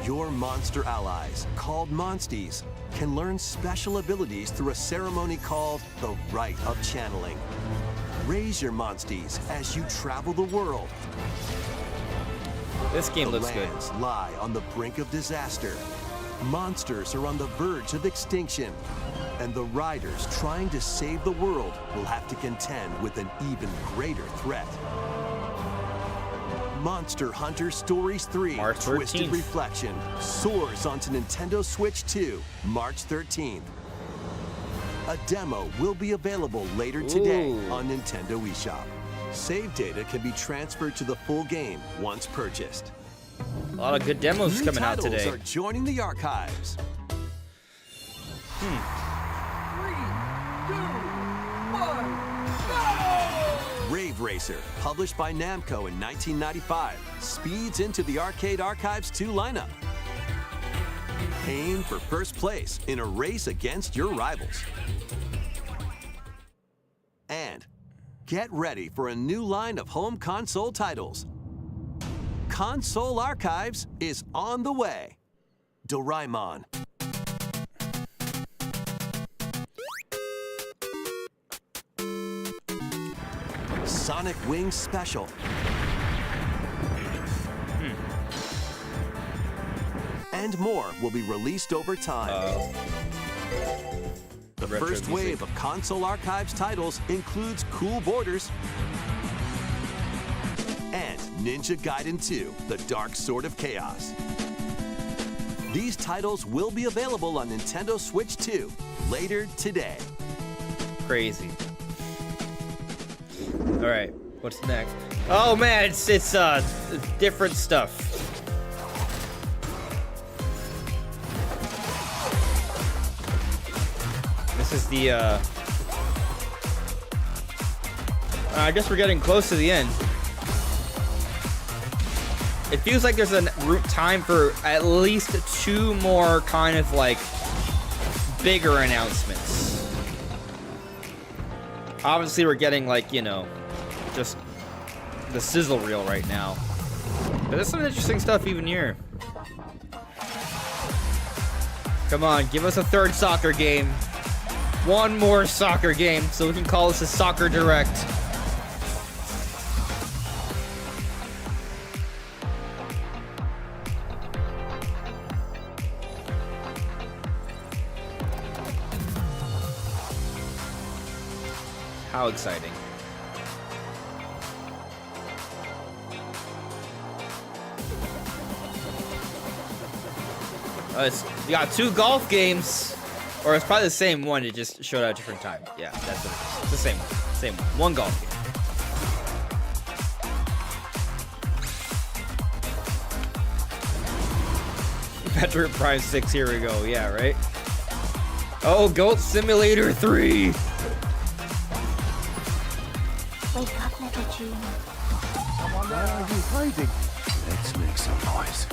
Your monster allies, called Monsties, can learn special abilities through a ceremony called the Rite of Channeling. Raise your Monsties as you travel the world. This game looks good. The lands lie on the brink of disaster. Monsters are on the verge of extinction. And the riders trying to save the world will have to contend with an even greater threat. Monster Hunter Stories 3 March 13th. Twisted Reflection soars onto Nintendo Switch 2, March 13th. A demo will be available later today on Nintendo eShop. Save data can be transferred to the full game once purchased. A lot of good demos New coming out titles today. are joining the archives. Rave Racer, published by Namco in 1995, speeds into the Arcade Archives 2 lineup. Aim for first place in a race against your rivals. And get ready for a new line of home console titles. Console Archives is on the way. Doraemon. Sonic Wings Special. And more will be released over time. The retro first music. wave of console archives titles includes Cool Borders and Ninja Gaiden 2, The Dark Sword of Chaos. These titles will be available on Nintendo Switch 2 later today. Crazy. All right, what's next? Oh man, it's different stuff. This is the I guess we're getting close to the end. It feels like there's a time for at least 2 more kind of like bigger announcements. Obviously, we're getting like, you know, just the sizzle reel right now. But there's some interesting stuff even here. Come on, give us a 3rd soccer game. 1 more soccer game so we can call this a Soccer Direct. How exciting. We got 2 golf games. Or it's probably the same one, it just showed at a different time. Yeah, that's what it is. It's the same one. Same one. 1 golf game. Metroid Prime 6, here we go. Yeah, right? Oh, Goat Simulator 3! Wake up, little June. Why are you hiding? Let's make some noise.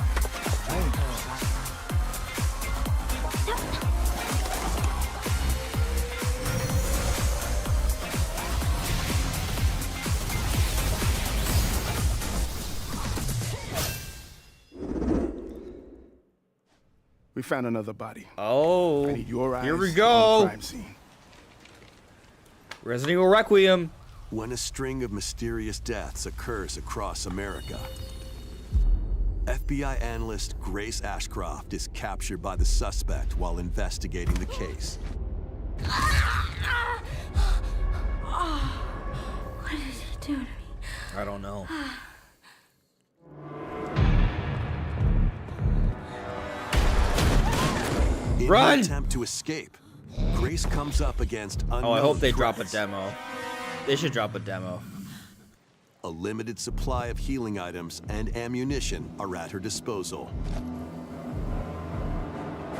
We found another body. Oh, I need your eyes here we on go. the crime scene. Resident Evil Requiem. When a string of mysterious deaths occurs across America, FBI analyst Grace Ashcroft is captured by the suspect while investigating the case. What did he do to me? I don't know. In Run! an attempt to escape, Grace comes up against unknown Oh, I hope they drop a threats. demo. They should drop a demo. A limited supply of healing items and ammunition are at her disposal.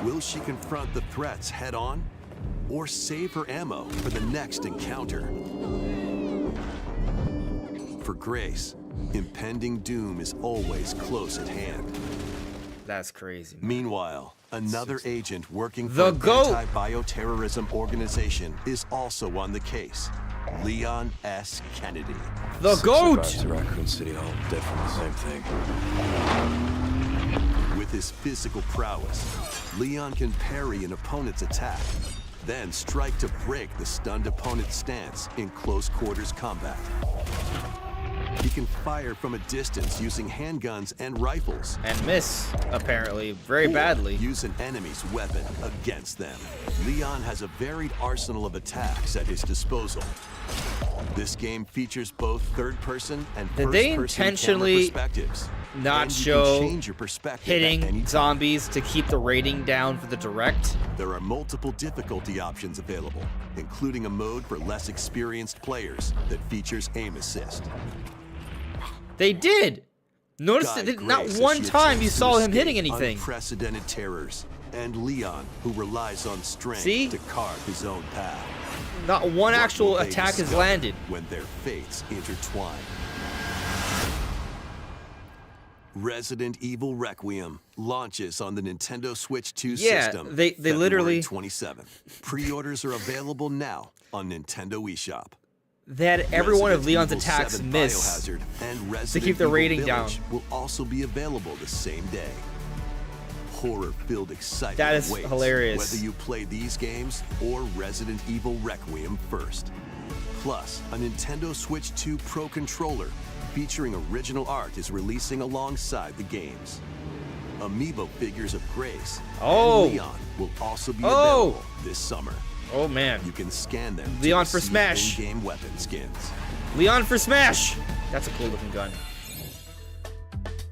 Will she confront the threats head-on, or save her ammo for the next encounter? For Grace, impending doom is always close at hand. That's crazy. Man. Meanwhile, another agent working for The an GOAT. anti-bioterrorism organization is also on the case. Leon S. Kennedy. The GOAT! To Raccoon City Hall, dead from the same thing. With his physical prowess, Leon can parry an opponent's attack, then strike to break the stunned opponent's stance in close quarters combat. He can fire from a distance using handguns and rifles. And miss, apparently, very Or badly. use an enemy's weapon against them. Leon has a varied arsenal of attacks at his disposal. This game features both third-person and Did they first-person intentionally camera perspectives. Not And you show can change your perspective at any hitting time. zombies to keep the rating down for the direct? There are multiple difficulty options available, including a mode for less experienced players that features aim assist. They did! Notice Guide that not Grace as one she time attempts you to saw him escape hitting anything. Unprecedented terrors, and Leon, who relies on strength See? to carve his own path. Not one What actual will they attack has discover landed. when their fates intertwine. Resident Evil Requiem launches on the Nintendo Switch 2 Yeah, system. they February literally- 27th. Pre-orders are available now on Nintendo eShop. They had every one of Resident Leon's Evil attacks 7 miss. Biohazard and Resident keep the Evil rating Village down. will also be available the same day. Horror-filled excitement That is awaits, hilarious. whether you play these games or Resident Evil Requiem first. Plus, a Nintendo Switch 2 Pro controller featuring original art is releasing alongside the games. Amiibo figures of Grace Oh. and Leon will also be Oh. available this summer. Oh man. You can scan them to Leon for see Smash. in-game weapon skins. Leon for Smash. That's a cool looking gun.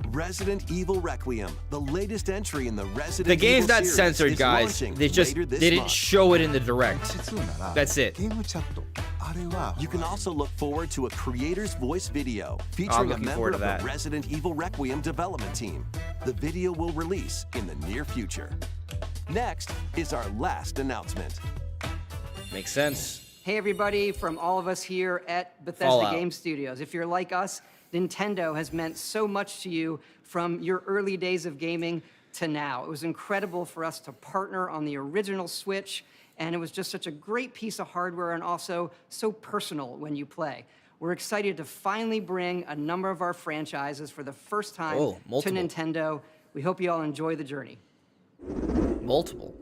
Resident Evil Requiem, the latest entry in the Resident The game's Evil not series, censored, is guys. launching They just later this didn't month. show it in the direct. That's it. You can also look forward to a creator's voice video featuring a looking member forward of to that. the Resident Evil Requiem development team. The video will release in the near future. Next is our last announcement. Makes sense. Hey everybody, from all of us here at Bethesda Fallout. Game Studios. If you're like us, Nintendo has meant so much to you from your early days of gaming to now. It was incredible for us to partner on the original Switch, and it was just such a great piece of hardware and also so personal when you play. We're excited to finally bring a number of our franchises for the first time to multiple. Nintendo. We hope you all enjoy the journey. Multiple.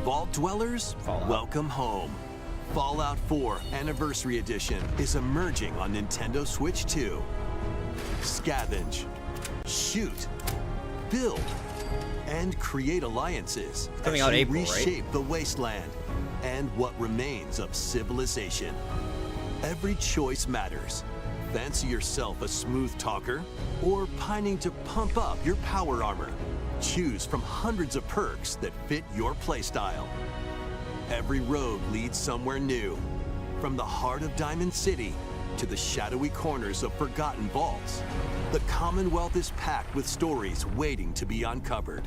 Vault Dwellers, Fallout. welcome home. Fallout 4 Anniversary Edition is emerging on Nintendo Switch 2. Scavenge, shoot, build, and create alliances Coming as out you April, right? reshape the wasteland and what remains of civilization. Every choice matters. Fancy yourself a smooth talker or pining to pump up your power armor? Choose from hundreds of perks that fit your playstyle. Every road leads somewhere new, from the heart of Diamond City to the shadowy corners of forgotten vaults. The Commonwealth is packed with stories waiting to be uncovered.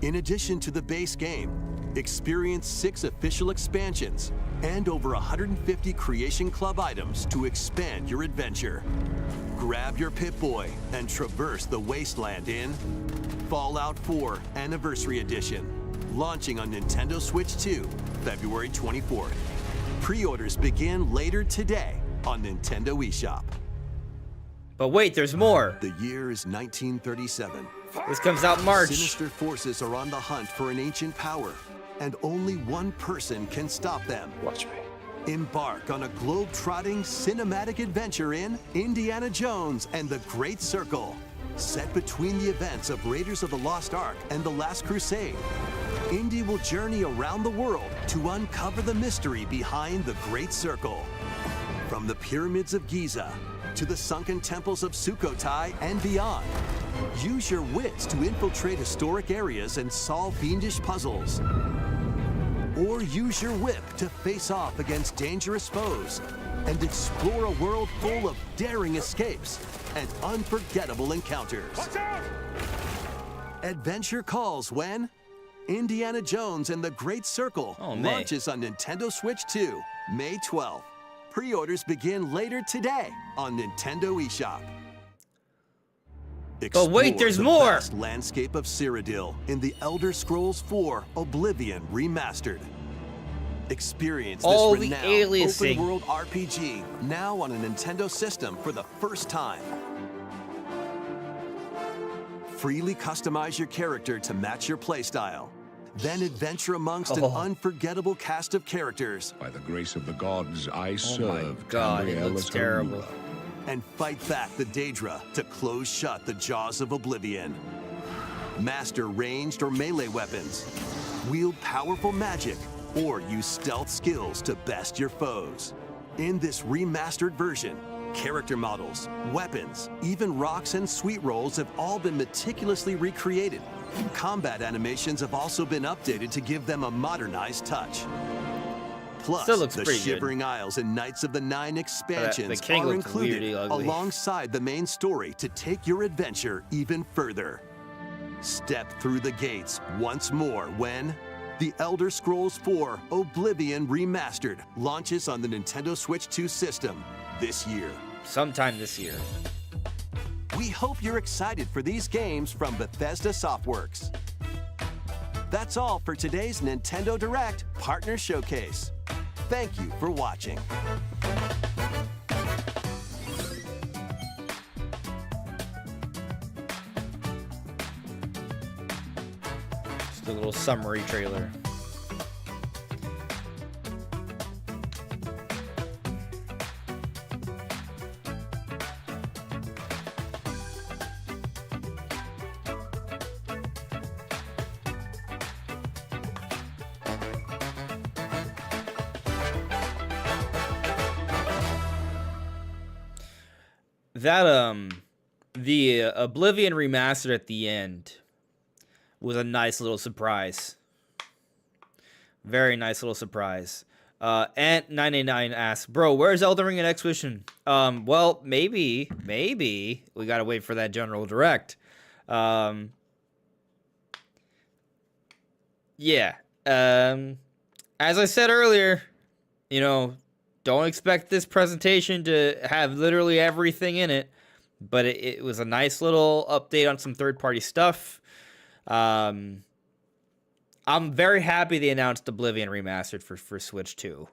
In addition to the base game, experience 6 official expansions and over 150 Creation Club items to expand your adventure. Grab your Pip-Boy and traverse the wasteland in Fallout 4 Anniversary Edition, launching on Nintendo Switch 2, February 24th. Pre-orders begin later today on Nintendo eShop. But wait, there's more. The year is 1937. This comes out March. Sinister forces are on the hunt for an ancient power, and only one person can stop them. Watch me. Embark on a globe-trotting cinematic adventure in Indiana Jones and the Great Circle. Set between the events of Raiders of the Lost Ark and The Last Crusade, Indy will journey around the world to uncover the mystery behind the Great Circle. From the pyramids of Giza to the sunken temples of Sukhothai and beyond, use your wits to infiltrate historic areas and solve fiendish puzzles. Or use your whip to face off against dangerous foes and explore a world full of daring escapes and unforgettable encounters. Watch out! Adventure calls when Indiana Jones and the Great Circle launches on Nintendo Switch 2, May 12th. Pre-orders begin later today on Nintendo eShop. But wait, there's more! Vast landscape of Cyrodiil in the Elder Scrolls 4 Oblivion Remastered. Experience this All the renowned aliasing. open-world RPG now on a Nintendo system for the first time. Freely customize your character to match your playstyle. Then adventure amongst an unforgettable cast of characters. By the grace of the gods, I serve. Oh my god, it looks terrible. And fight back the Daedra to close shut the jaws of Oblivion. Master ranged or melee weapons. Wield powerful magic or use stealth skills to best your foes. In this remastered version, character models, weapons, even rocks and sweet rolls have all been meticulously recreated. Combat animations have also been updated to give them a modernized touch. Plus, Still looks the pretty good. Shivering Isles and Knights of the Nine expansions king are looks included weirdly ugly. alongside the main story to take your adventure even further. Step through the gates once more when The Elder Scrolls 4 Oblivion Remastered launches on the Nintendo Switch 2 system this year. Sometime this year. We hope you're excited for these games from Bethesda Softworks. That's all for today's Nintendo Direct Partner Showcase. Thank you for watching. Just a little summary trailer. the Oblivion remastered at the end was a nice little surprise. Very nice little surprise. Ant989 asks, bro, where's Elden Ring and Exhibition? Well, maybe we gotta wait for that General Direct. Yeah. As I said earlier, you know, don't expect this presentation to have literally everything in it, but it was a nice little update on some third-party stuff. I'm very happy they announced Oblivion Remastered for Switch 2.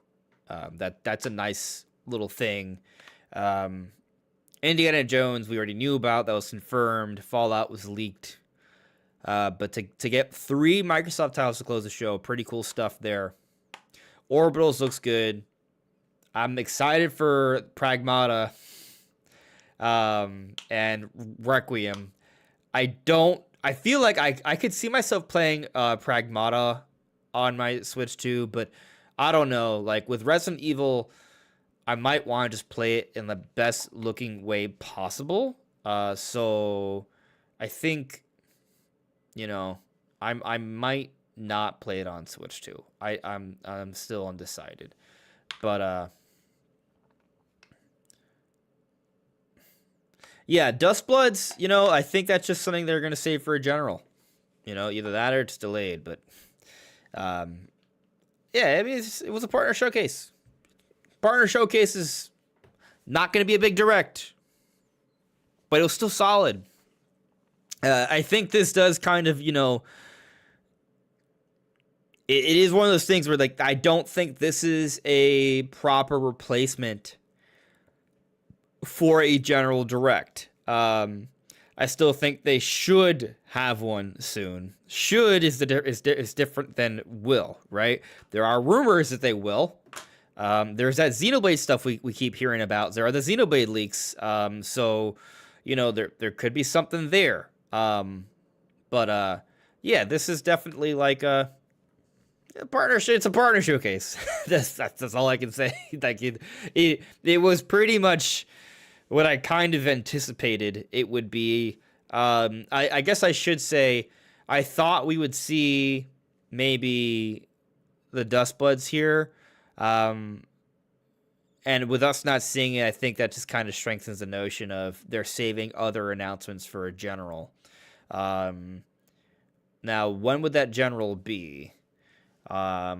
That's a nice little thing. Indiana Jones we already knew about. That was confirmed. Fallout was leaked. But to get 3 Microsoft titles to close the show, pretty cool stuff there. Orbitals looks good. I'm excited for Pragmata and Requiem. I feel like I could see myself playing Pragmata on my Switch 2, but I don't know. Like with Resident Evil, I might want to just play it in the best looking way possible. So I think, you know, I might not play it on Switch 2. I'm still undecided. But yeah, Dustbloods, you know, I think that's just something they're going to save for a general. You know, either that or it's delayed. But, yeah, I mean, it was a partner showcase. Partner showcase is not going to be a big direct. But it was still solid. I think this does kind of, you know, it is one of those things where, like, I don't think this is a proper replacement for a general direct. I still think they should have one soon. Should is different than will, right? There are rumors that they will. There's that Xenoblade stuff we keep hearing about. There are the Xenoblade leaks. So, you know, there could be something there. But yeah, this is definitely like a partnership. It's a partner showcase. that's all I can say. Like it was pretty much what I kind of anticipated it would be. I guess I should say I thought we would see maybe the Dustbloods here. And with us not seeing it, I think that just kind of strengthens the notion of they're saving other announcements for a general. Now, when would that general be? Because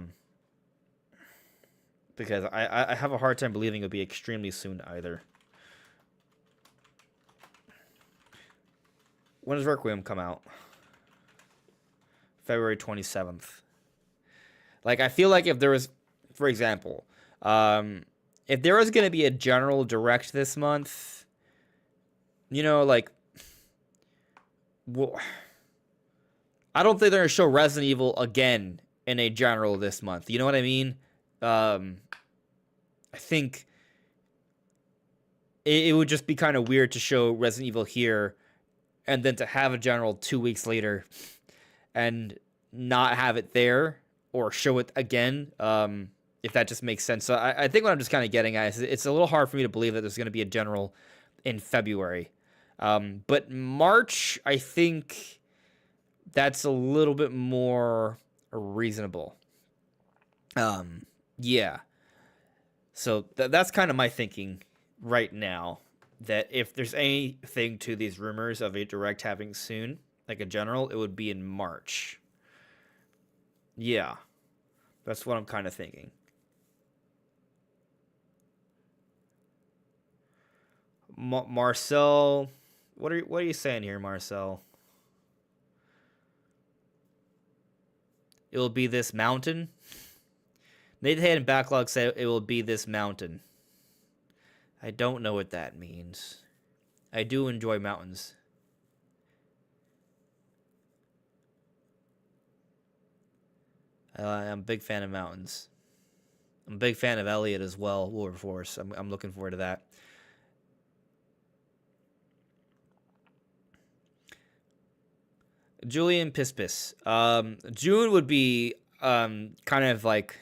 I have a hard time believing it'll be extremely soon either. When does Requiem come out? February 27th. Like, I feel like if there was, for example, if there was going to be a general direct this month, you know, like, well, I don't think they're going to show Resident Evil again in a general this month. You know what I mean? I think it would just be kind of weird to show Resident Evil here and then to have a general 2 weeks later and not have it there or show it again, if that just makes sense. So I think what I'm just kind of getting at is it's a little hard for me to believe that there's going to be a general in February. But March, I think that's a little bit more reasonable. Yeah. So that's kind of my thinking right now, that if there's anything to these rumors of a direct having soon, like a general, it would be in March. Yeah. That's what I'm kind of thinking. Marcel, what are you saying here, Marcel? It will be this mountain. Nathan Hayden Backlog said it will be this mountain. I don't know what that means. I do enjoy mountains. I'm a big fan of mountains. I'm a big fan of Elliot as well, Wilberforce. I'm looking forward to that. Julian Pispis. June would be kind of like,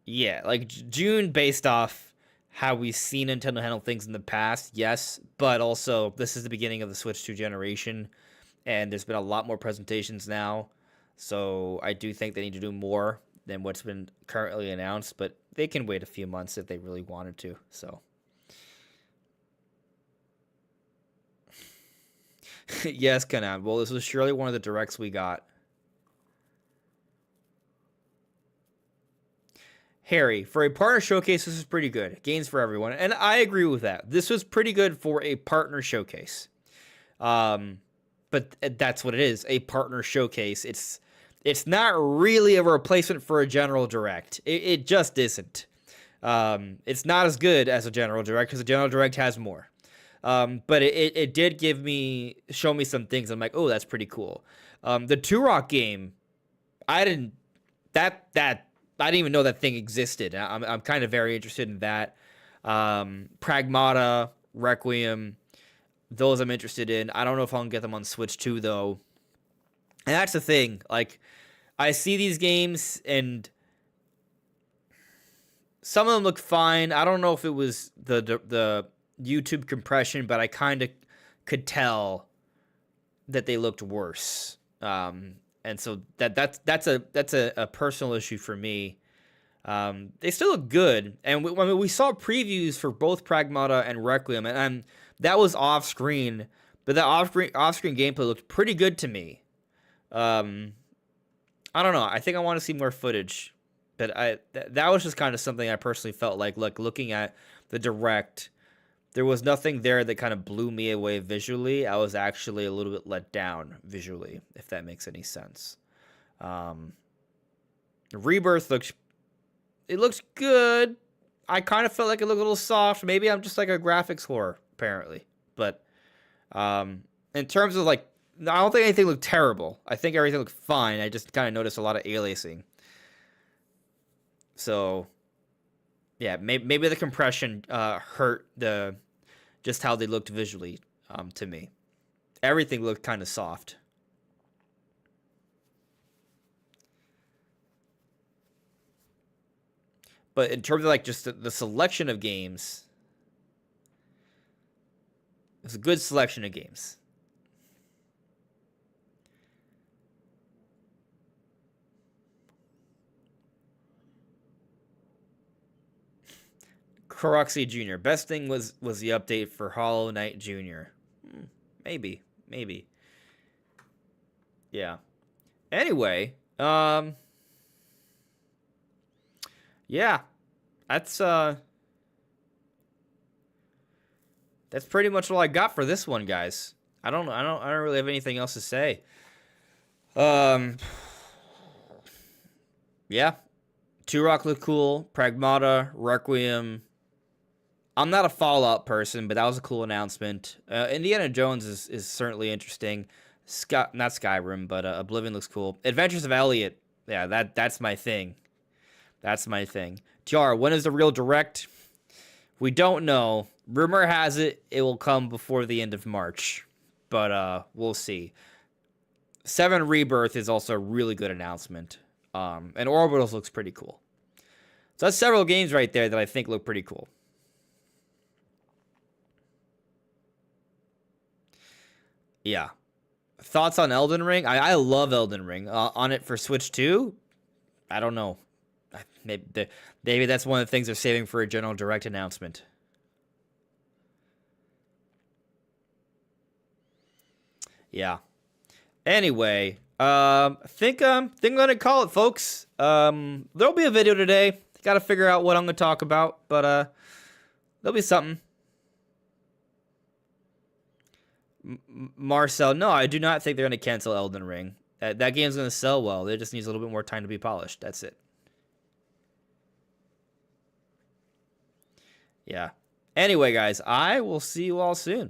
yeah, like June based off how we've seen Nintendo handle things in the past, yes, but also this is the beginning of the Switch 2 generation, and there's been a lot more presentations now, so I do think they need to do more than what's been currently announced, but they can wait a few months if they really wanted to, so. Yes, Kanan. Well, this was surely one of the directs we got. Harry, for a partner showcase, this is pretty good. Games for everyone. And I agree with that. This was pretty good for a partner showcase. But that's what it is, a partner showcase. It's not really a replacement for a general direct. It just isn't. It's not as good as a general direct because a general direct has more. But it did show me some things. I'm like, oh, that's pretty cool. The Turok game, I didn't even know that thing existed. I'm kind of very interested in that. Pragmata, Requiem, those I'm interested in. I don't know if I can get them on Switch 2 though. And that's the thing. Like, I see these games and some of them look fine. I don't know if it was the YouTube compression, but I kind of could tell that they looked worse. And so that's a personal issue for me. They still look good, and we saw previews for both Pragmata and Requiem, and that was off screen, but that off screen gameplay looked pretty good to me. I don't know. I think I want to see more footage, but that was just kind of something I personally felt like looking at the direct. There was nothing there that kind of blew me away visually. I was actually a little bit let down visually, if that makes any sense. Rebirth looks good. I kind of felt like it looked a little soft. Maybe I'm just like a graphics whore, apparently. But in terms of I don't think anything looked terrible. I think everything looked fine. I just kind of noticed a lot of aliasing. So, yeah, maybe the compression hurt just how they looked visually to me. Everything looked kind of soft. But in terms of just the selection of games, it's a good selection of games. Karoxy Jr. Best thing was the update for Hollow Knight Jr. Maybe. Yeah. Anyway, yeah. That's pretty much all I got for this one, guys. I don't really have anything else to say. Yeah. Turok looked cool. Pragmata, Requiem. I'm not a Fallout person, but that was a cool announcement. Indiana Jones is certainly interesting. Not Skyrim, but Oblivion looks cool. Adventures of Elliot. Yeah, that's my thing. That's my thing. TR, when is the real direct? We don't know. Rumor has it will come before the end of March. But we'll see. 7 Rebirth is also a really good announcement. And Orbitals looks pretty cool. So that's several games right there that I think look pretty cool. Yeah. Thoughts on Elden Ring? I love Elden Ring. On it for Switch 2? I don't know. Maybe that's one of the things they're saving for a general direct announcement. Yeah. Anyway, think I'm gonna call it, folks. There'll be a video today. Got to figure out what I'm gonna talk about, but there'll be something. Marcel, no, I do not think they're gonna cancel Elden Ring. That game's gonna sell well. It just needs a little bit more time to be polished. That's it. Yeah. Anyway, guys, I will see you all soon.